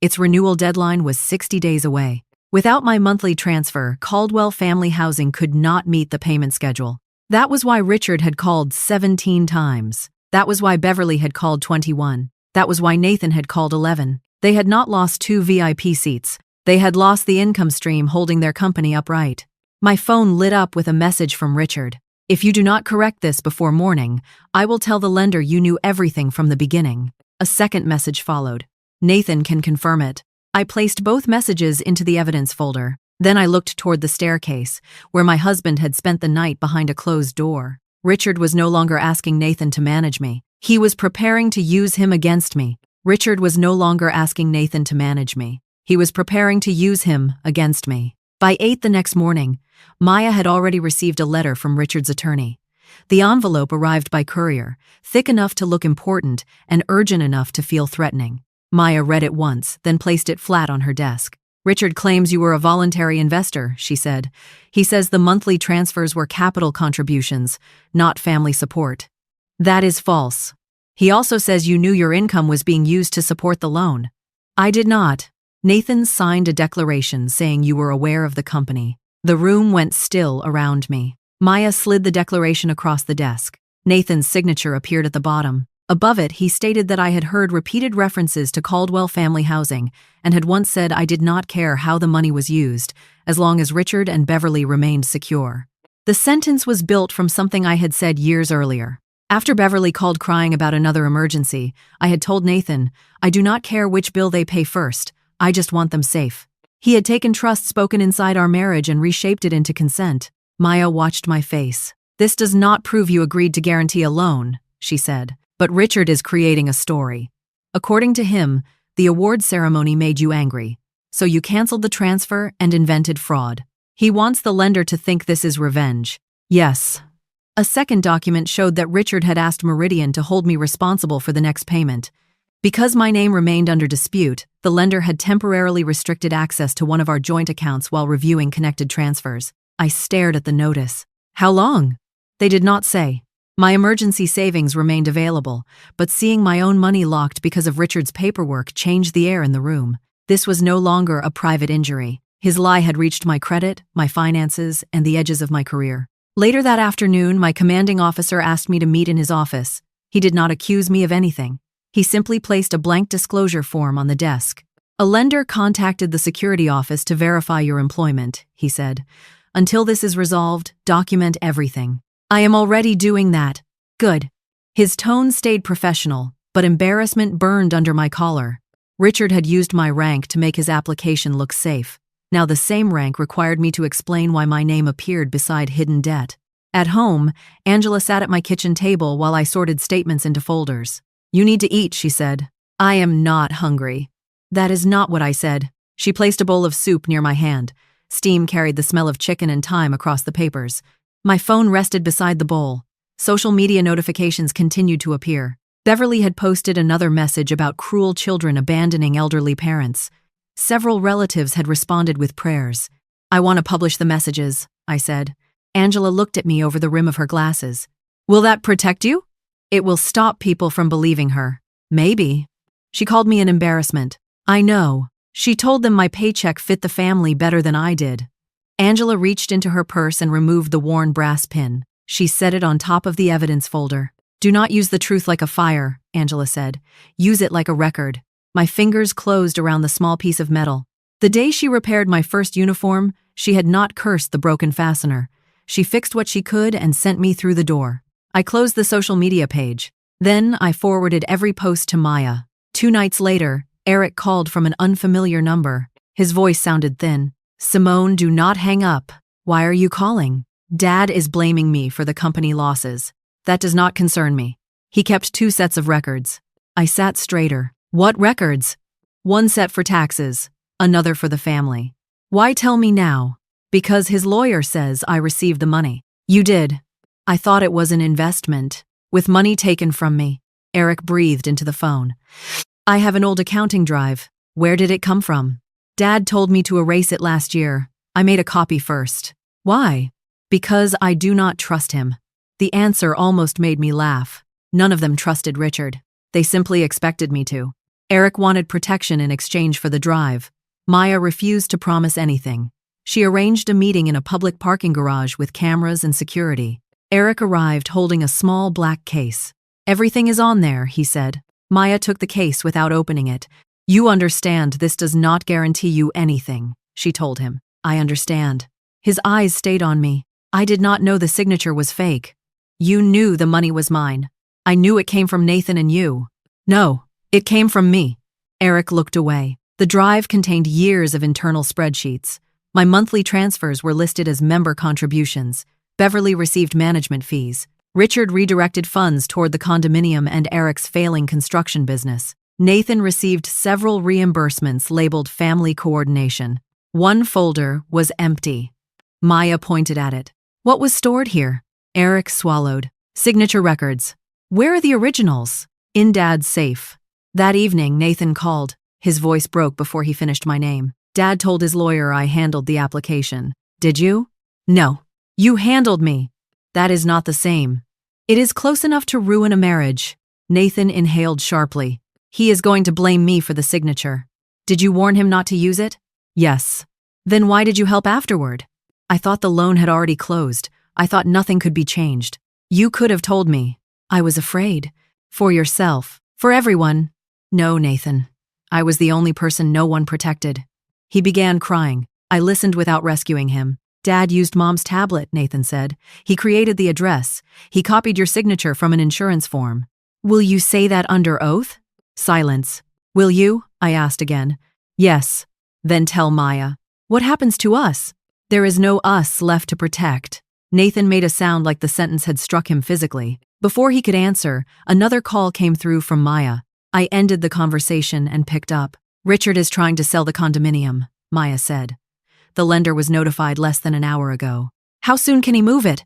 Its renewal deadline was 60 days away. Without my monthly transfer, Caldwell Family Housing could not meet the payment schedule. That was why Richard had called 17 times. That was why Beverly had called 21. That was why Nathan had called 11. They had not lost 2 VIP seats. They had lost the income stream holding their company upright. My phone lit up with a message from Richard. If you do not correct this before morning, I will tell the lender you knew everything from the beginning. A second message followed. Nathan can confirm it. I placed both messages into the evidence folder. Then I looked toward the staircase, where my husband had spent the night behind a closed door. Richard was no longer asking Nathan to manage me. He was preparing to use him against me. Richard was no longer asking Nathan to manage me. He was preparing to use him against me. By 8 the next morning, Maya had already received a letter from Richard's attorney. The envelope arrived by courier, thick enough to look important and urgent enough to feel threatening. Maya read it once, then placed it flat on her desk. Richard claims you were a voluntary investor, she said. He says the monthly transfers were capital contributions, not family support. That is false. He also says you knew your income was being used to support the loan. I did not. Nathan signed a declaration saying you were aware of the company. The room went still around me. Maya slid the declaration across the desk. Nathan's signature appeared at the bottom. Above it, he stated that I had heard repeated references to Caldwell Family Housing and had once said I did not care how the money was used, as long as Richard and Beverly remained secure. The sentence was built from something I had said years earlier. After Beverly called crying about another emergency, I had told Nathan, I do not care which bill they pay first, I just want them safe. He had taken trust spoken inside our marriage and reshaped it into consent. Maya watched my face. This does not prove you agreed to guarantee a loan, she said. But Richard is creating a story. According to him, the award ceremony made you angry, so you canceled the transfer and invented fraud. He wants the lender to think this is revenge. Yes. A second document showed that Richard had asked Meridian to hold me responsible for the next payment. Because my name remained under dispute, the lender had temporarily restricted access to one of our joint accounts while reviewing connected transfers. I stared at the notice. How long? They did not say. My emergency savings remained available, but seeing my own money locked because of Richard's paperwork changed the air in the room. This was no longer a private injury. His lie had reached my credit, my finances, and the edges of my career. Later that afternoon, my commanding officer asked me to meet in his office. He did not accuse me of anything. He simply placed a blank disclosure form on the desk. A lender contacted the security office to verify your employment, he said. Until this is resolved, document everything. I am already doing that. Good. His tone stayed professional, but embarrassment burned under my collar. Richard had used my rank to make his application look safe. Now the same rank required me to explain why my name appeared beside hidden debt. At home, Angela sat at my kitchen table while I sorted statements into folders. You need to eat, she said. I am not hungry. That is not what I said. She placed a bowl of soup near my hand. Steam carried the smell of chicken and thyme across the papers. My phone rested beside the bowl. Social media notifications continued to appear. Beverly had posted another message about cruel children abandoning elderly parents. Several relatives had responded with prayers. I want to publish the messages, I said. Angela looked at me over the rim of her glasses. Will that protect you? It will stop people from believing her. Maybe. She called me an embarrassment. I know. She told them my paycheck fit the family better than I did. Angela reached into her purse and removed the worn brass pin. She set it on top of the evidence folder. Do not use the truth like a fire, Angela said. Use it like a record. My fingers closed around the small piece of metal. The day she repaired my first uniform, she had not cursed the broken fastener. She fixed what she could and sent me through the door. I closed the social media page. Then I forwarded every post to Maya. 2 nights later, Eric called from an unfamiliar number. His voice sounded thin. Simone, do not hang up. Why are you calling? Dad is blaming me for the company losses. That does not concern me. He kept 2 sets of records. I sat straighter. What records? One set for taxes, another for the family. Why tell me now? Because his lawyer says I received the money. You did. I thought it was an investment, with money taken from me. Eric breathed into the phone. I have an old accounting drive. Where did it come from? Dad told me to erase it last year. I made a copy first. Why? Because I do not trust him. The answer almost made me laugh. None of them trusted Richard. They simply expected me to. Eric wanted protection in exchange for the drive. Maya refused to promise anything. She arranged a meeting in a public parking garage with cameras and security. Eric arrived holding a small black case. "Everything is on there," he said. Maya took the case without opening it. "You understand this does not guarantee you anything," she told him. "I understand." His eyes stayed on me. "I did not know the signature was fake." "You knew the money was mine." "I knew it came from Nathan and you." "No, it came from me." Eric looked away. The drive contained years of internal spreadsheets. My monthly transfers were listed as member contributions. Beverly received management fees. Richard redirected funds toward the condominium and Eric's failing construction business. Nathan received several reimbursements labeled family coordination. One folder was empty. Maya pointed at it. "What was stored here?" Eric swallowed. "Signature records." "Where are the originals?" "In Dad's safe." That evening, Nathan called. His voice broke before he finished my name. "Dad told his lawyer I handled the application." "Did you?" "No. You handled me." "That is not the same." "It is close enough to ruin a marriage." Nathan inhaled sharply. "He is going to blame me for the signature." "Did you warn him not to use it?" "Yes." "Then why did you help afterward?" "I thought the loan had already closed. I thought nothing could be changed." "You could have told me." "I was afraid." "For yourself. For everyone." "No, Nathan. I was the only person no one protected." He began crying. I listened without rescuing him. "Dad used Mom's tablet," Nathan said. "He created the address. He copied your signature from an insurance form." "Will you say that under oath?" Silence. "Will you?" I asked again. "Yes." "Then tell Maya." "What happens to us?" "There is no us left to protect." Nathan made a sound like the sentence had struck him physically. Before he could answer, another call came through from Maya. I ended the conversation and picked up. "Richard is trying to sell the condominium," Maya said. "The lender was notified less than an hour ago." "How soon can he move it?"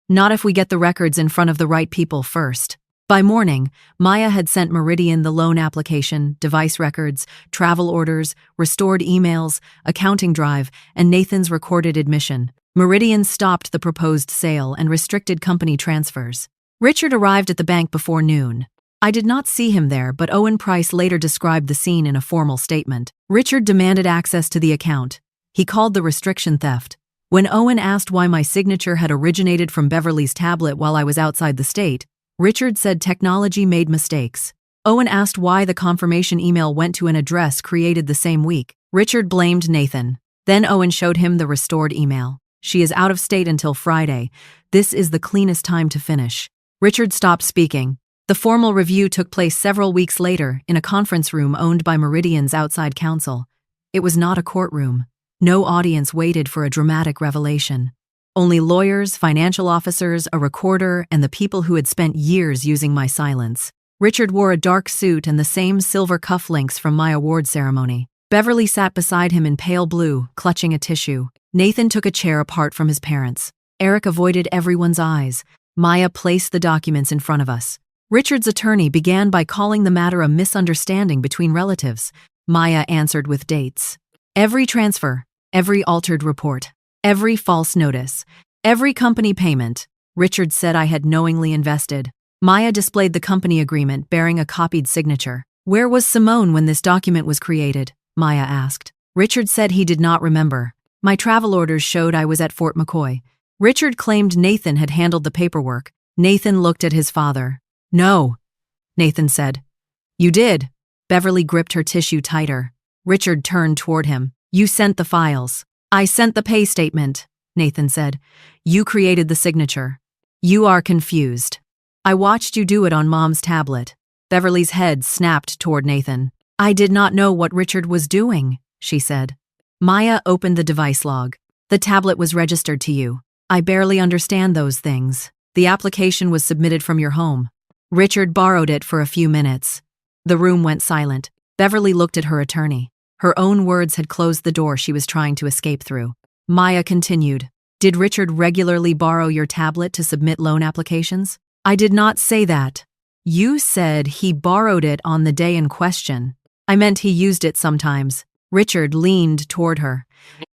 "Not if we get the records in front of the right people first." By morning, Maya had sent Meridian the loan application, device records, travel orders, restored emails, accounting drive, and Nathan's recorded admission. Meridian stopped the proposed sale and restricted company transfers. Richard arrived at the bank before noon. I did not see him there, but Owen Price later described the scene in a formal statement. Richard demanded access to the account. He called the restriction theft. When Owen asked why my signature had originated from Beverly's tablet while I was outside the state, Richard said technology made mistakes. Owen asked why the confirmation email went to an address created the same week. Richard blamed Nathan. Then Owen showed him the restored email. "She is out of state until Friday. This is the cleanest time to finish." Richard stopped speaking. The formal review took place several weeks later in a conference room owned by Meridian's outside counsel. It was not a courtroom. No audience waited for a dramatic revelation. Only lawyers, financial officers, a recorder, and the people who had spent years using my silence. Richard wore a dark suit and the same silver cufflinks from my award ceremony. Beverly sat beside him in pale blue, clutching a tissue. Nathan took a chair apart from his parents. Eric avoided everyone's eyes. Maya placed the documents in front of us. Richard's attorney began by calling the matter a misunderstanding between relatives. Maya answered with dates. Every transfer, every altered report, every false notice, every company payment. Richard said I had knowingly invested. Maya displayed the company agreement bearing a copied signature. "Where was Simone when this document was created?" Maya asked. Richard said he did not remember. "My travel orders showed I was at Fort McCoy." Richard claimed Nathan had handled the paperwork. Nathan looked at his father. "No," Nathan said. "You did." Beverly gripped her tissue tighter. Richard turned toward him. "You sent the files." "I sent the pay statement," Nathan said. "You created the signature." "You are confused. I watched you do it on Mom's tablet." Beverly's head snapped toward Nathan. "I did not know what Richard was doing," she said. Maya opened the device log. "The tablet was registered to you. I barely understand those things. The application was submitted from your home. Richard borrowed it for a few minutes." The room went silent. Beverly looked at her attorney. Her own words had closed the door she was trying to escape through. Maya continued. "Did Richard regularly borrow your tablet to submit loan applications?" "I did not say that." "You said he borrowed it on the day in question." "I meant he used it sometimes." Richard leaned toward her.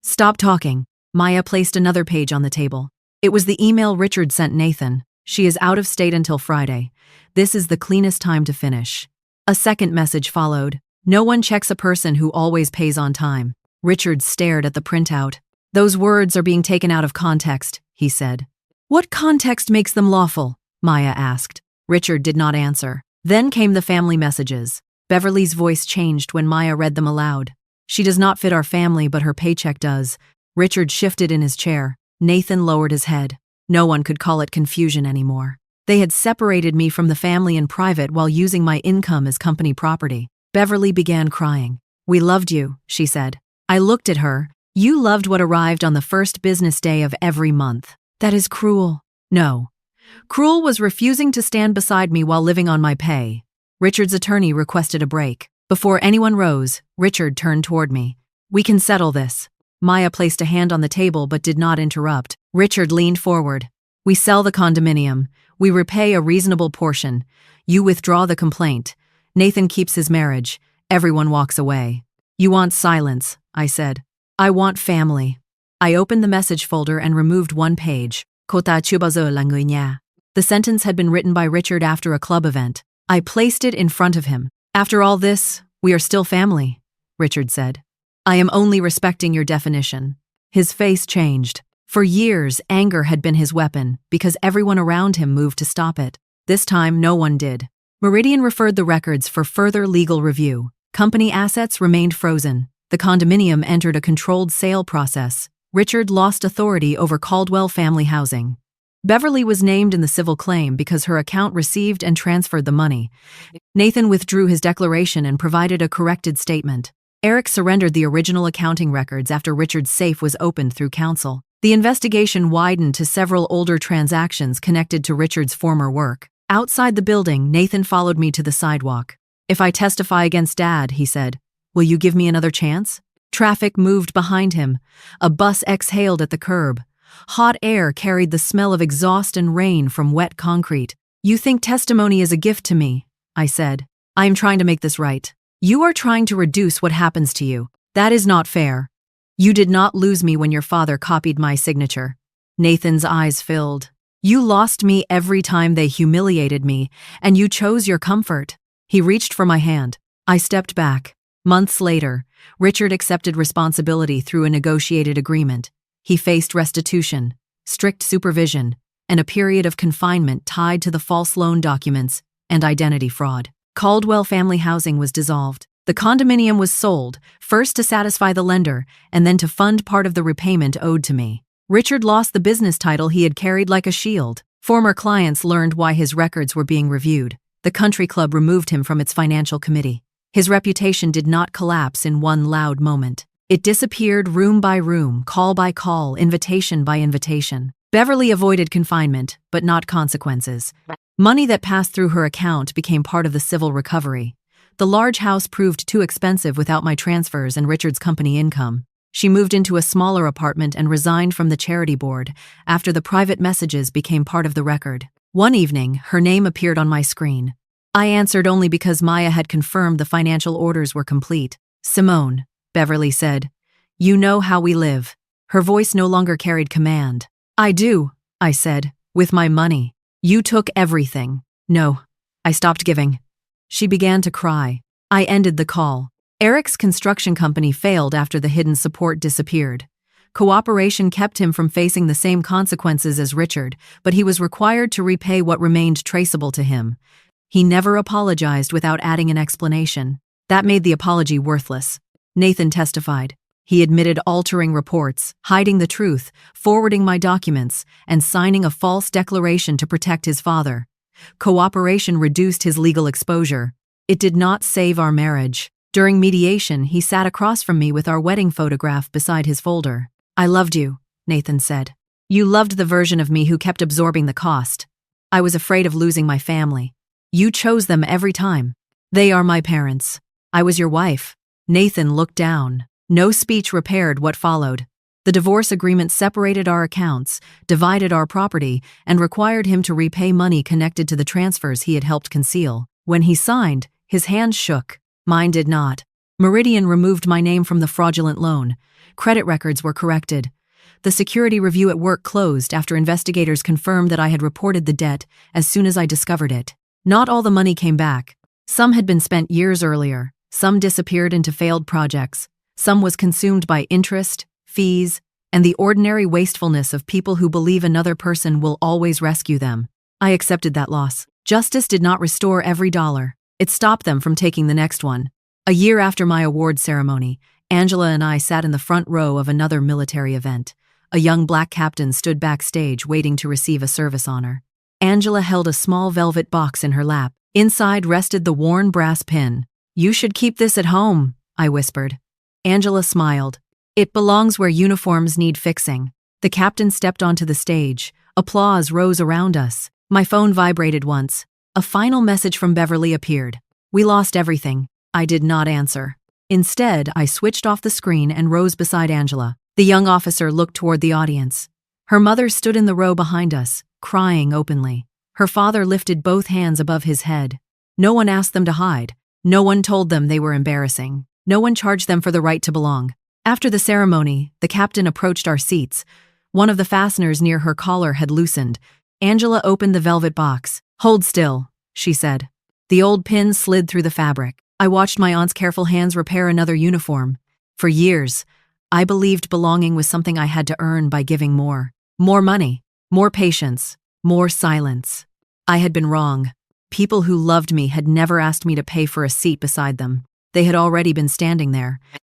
"Stop talking." Maya placed another page on the table. It was the email Richard sent Nathan. "She is out of state until Friday. This is the cleanest time to finish." A second message followed. "No one checks a person who always pays on time." Richard stared at the printout. "Those words are being taken out of context," he said. What context makes them lawful? Maya asked. Richard did not answer. Then came the family messages. Beverly's voice changed when Maya read them aloud. She does not fit our family, but her paycheck does. Richard shifted in his chair. Nathan lowered his head. No one could call it confusion anymore. They had separated me from the family in private while using my income as company property. Beverly began crying. We loved you, she said. I looked at her. You loved what arrived on the first business day of every month. That is cruel. No. Cruel was refusing to stand beside me while living on my pay. Richard's attorney requested a break. Before anyone rose, Richard turned toward me. We can settle this. Maya placed a hand on the table but did not interrupt. Richard leaned forward. We sell the condominium. We repay a reasonable portion. You withdraw the complaint. Nathan keeps his marriage. Everyone walks away. You want silence, I said. I want family. I opened the message folder and removed one page. Kota chubazo la người nhà. The sentence had been written by Richard after a club event. I placed it in front of him. After all this, we are still family, Richard said. I am only respecting your definition. His face changed. For years, anger had been his weapon because everyone around him moved to stop it. This time, no one did. Meridian referred the records for further legal review. Company assets remained frozen. The condominium entered a controlled sale process. Richard lost authority over Caldwell Family Housing. Beverly was named in the civil claim because her account received and transferred the money. Nathan withdrew his declaration and provided a corrected statement. Eric surrendered the original accounting records after Richard's safe was opened through counsel. The investigation widened to several older transactions connected to Richard's former work. Outside the building, Nathan followed me to the sidewalk. If I testify against Dad, he said, will you give me another chance? Traffic moved behind him. A bus exhaled at the curb. Hot air carried the smell of exhaust and rain from wet concrete. You think testimony is a gift to me, I said. I am trying to make this right. You are trying to reduce what happens to you. That is not fair. You did not lose me when your father copied my signature. Nathan's eyes filled. You lost me every time they humiliated me, and you chose your comfort. He reached for my hand. I stepped back. Months later, Richard accepted responsibility through a negotiated agreement. He faced restitution, strict supervision, and a period of confinement tied to the false loan documents and identity fraud. Caldwell Family Housing was dissolved. The condominium was sold, first to satisfy the lender and then to fund part of the repayment owed to me. Richard lost the business title he had carried like a shield. Former clients learned why his records were being reviewed. The country club removed him from its financial committee. His reputation did not collapse in one loud moment. It disappeared room by room, call by call, invitation by invitation. Beverly avoided confinement, but not consequences. Money that passed through her account became part of the civil recovery. The large house proved too expensive without my transfers and Richard's company income. She moved into a smaller apartment and resigned from the charity board after the private messages became part of the record. One evening, her name appeared on my screen. I answered only because Maya had confirmed the financial orders were complete. Simone, Beverly said, you know how we live. Her voice no longer carried command. I do, I said, with my money. You took everything. No, I stopped giving. She began to cry. I ended the call. Eric's construction company failed after the hidden support disappeared. Cooperation kept him from facing the same consequences as Richard, but he was required to repay what remained traceable to him. He never apologized without adding an explanation. That made the apology worthless. Nathan testified. He admitted altering reports, hiding the truth, forwarding my documents, and signing a false declaration to protect his father. Cooperation reduced his legal exposure. It did not save our marriage. During mediation, he sat across from me with our wedding photograph beside his folder. I loved you, Nathan said. You loved the version of me who kept absorbing the cost. I was afraid of losing my family. You chose them every time. They are my parents. I was your wife. Nathan looked down. No speech repaired what followed. The divorce agreement separated our accounts, divided our property, and required him to repay money connected to the transfers he had helped conceal. When he signed, his hand shook. Mine did not. Meridian removed my name from the fraudulent loan. Credit records were corrected. The security review at work closed after investigators confirmed that I had reported the debt as soon as I discovered it. Not all the money came back. Some had been spent years earlier. Some disappeared into failed projects. Some was consumed by interest, fees, and the ordinary wastefulness of people who believe another person will always rescue them. I accepted that loss. Justice did not restore every dollar. It stopped them from taking the next one. A year after my award ceremony, Angela and I sat in the front row of another military event. A young black captain stood backstage waiting to receive a service honor. Angela held a small velvet box in her lap. Inside rested the worn brass pin. "You should keep this at home," I whispered. Angela smiled. "It belongs where uniforms need fixing." The captain stepped onto the stage. Applause rose around us. My phone vibrated once. A final message from Beverly appeared. "We lost everything." I did not answer. Instead, I switched off the screen and rose beside Angela. The young officer looked toward the audience. Her mother stood in the row behind us, crying openly. Her father lifted both hands above his head. No one asked them to hide. No one told them they were embarrassing. No one charged them for the right to belong. After the ceremony, the captain approached our seats. One of the fasteners near her collar had loosened. Angela opened the velvet box. "Hold still," she said. The old pin slid through the fabric. I watched my aunt's careful hands repair another uniform. For years, I believed belonging was something I had to earn by giving more. More money, more patience, more silence. I had been wrong. People who loved me had never asked me to pay for a seat beside them. They had already been standing there.